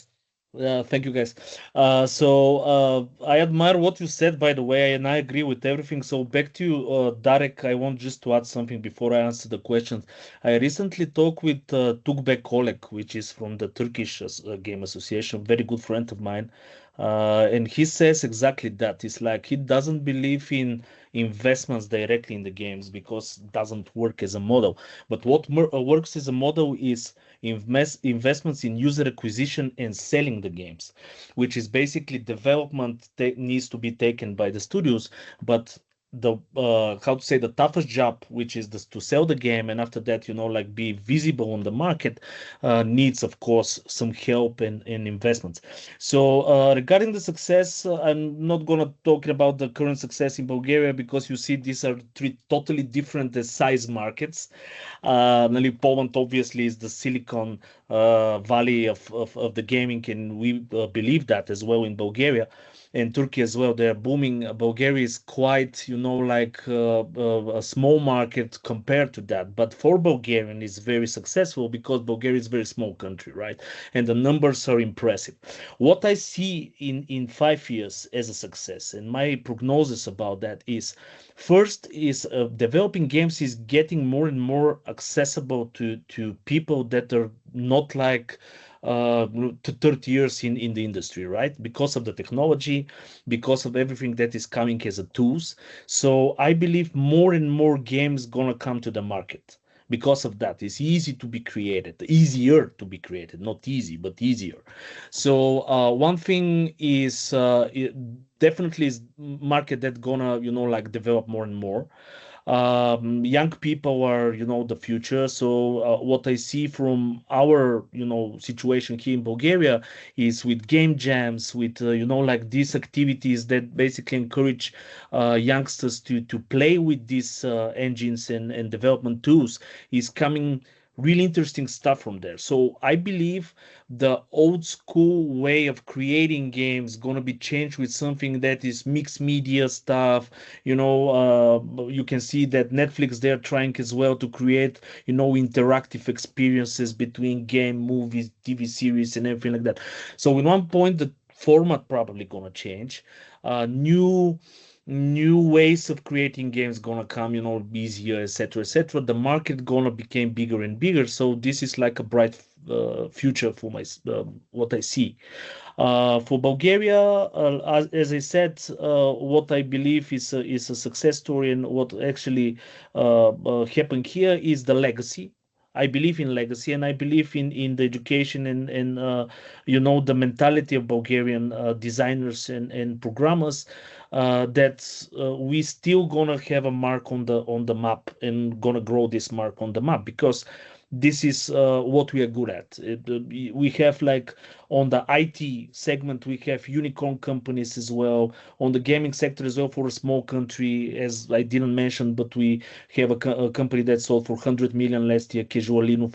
Thank you, guys. I admire what you said, by the way, and I agree with everything. So back to you, Darek. I want just to add something before I answer the questions. I recently talked with Tukbek Oleg, which is from the Turkish Game Association, very good friend of mine. And he says exactly that. It's like he doesn't believe in investments directly in the games because it doesn't work as a model. But what works as a model is investments in user acquisition and selling the games, which is basically development needs to be taken by the studios, but the the toughest job, which is to sell the game, and after that, like be visible on the market, needs, of course, some help and investments. So regarding the success, I'm not gonna talk about the current success in Bulgaria, because you see these are three totally different size markets. Poland obviously is the Silicon Valley of the gaming, and we believe that as well in Bulgaria. And Turkey as well, they're booming. Bulgaria is quite, like a small market compared to that. But for Bulgarian, it's very successful because Bulgaria is a very small country, right? And the numbers are impressive. What I see in 5 years as a success, and my prognosis about that is, first is developing games is getting more and more accessible to people that are not like to 30 years in the industry, right? Because of the technology, because of everything that is coming as a tools. So I believe more and more games gonna come to the market, because of that. It's easy to be created, easier to be created, not easy, but easier. So one thing is definitely is market that gonna, like develop more and more. Young people are, the future. So what I see from our, situation here in Bulgaria is with game jams, with, like these activities that basically encourage youngsters to play with these engines and development tools is coming really interesting stuff from there. So I believe the old school way of creating games gonna be changed with something that is mixed media stuff. You can see that Netflix, they're trying as well to create, interactive experiences between game, movies, TV series, and everything like that. So in one point, the format probably gonna change. New ways of creating games gonna come, easier, etc., etc. The market gonna become bigger and bigger. So this is like a bright future for what I see. For Bulgaria, as I said, what I believe is a success story, and what actually happened here is the legacy. I believe in legacy, and I believe in the education and the mentality of Bulgarian designers and programmers, that we still gonna have a mark on the map, and gonna grow this mark on the map, because this is what we are good at. We have, like, on the IT segment, we have unicorn companies as well. On the gaming sector as well, for a small country, as I didn't mention, but we have a company that sold for 100 million last year, Casualino.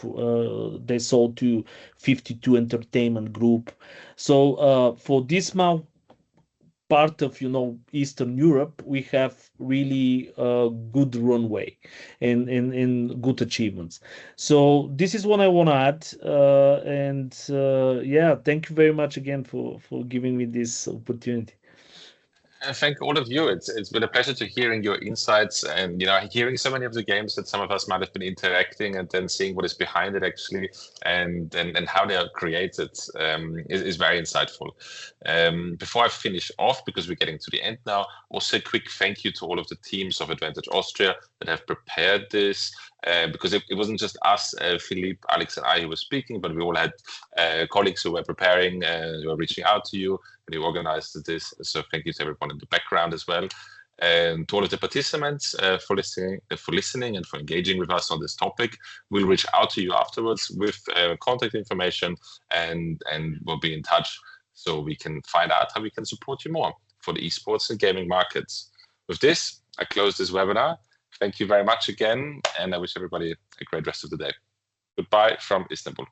They sold to 52 Entertainment Group. So for this part of Eastern Europe, we have really good runway and good achievements. So this is what I want to add, and yeah, thank you very much again for giving me this opportunity. Thank all of you. It's been a pleasure to hearing your insights, and hearing so many of the games that some of us might have been interacting, and then seeing what is behind it actually, and how they are created is very insightful. Before I finish off, because we're getting to the end now, also a quick thank you to all of the teams of Advantage Austria that have prepared this. Because it wasn't just us, Philippe, Alex, and I who were speaking, but we all had colleagues who were preparing, who were reaching out to you, and who organized this. So thank you to everyone in the background as well. And to all of the participants for listening and for engaging with us on this topic. We'll reach out to you afterwards with contact information, and we'll be in touch so we can find out how we can support you more for the esports and gaming markets. With this, I close this webinar. Thank you very much again, and I wish everybody a great rest of the day. Goodbye from Istanbul.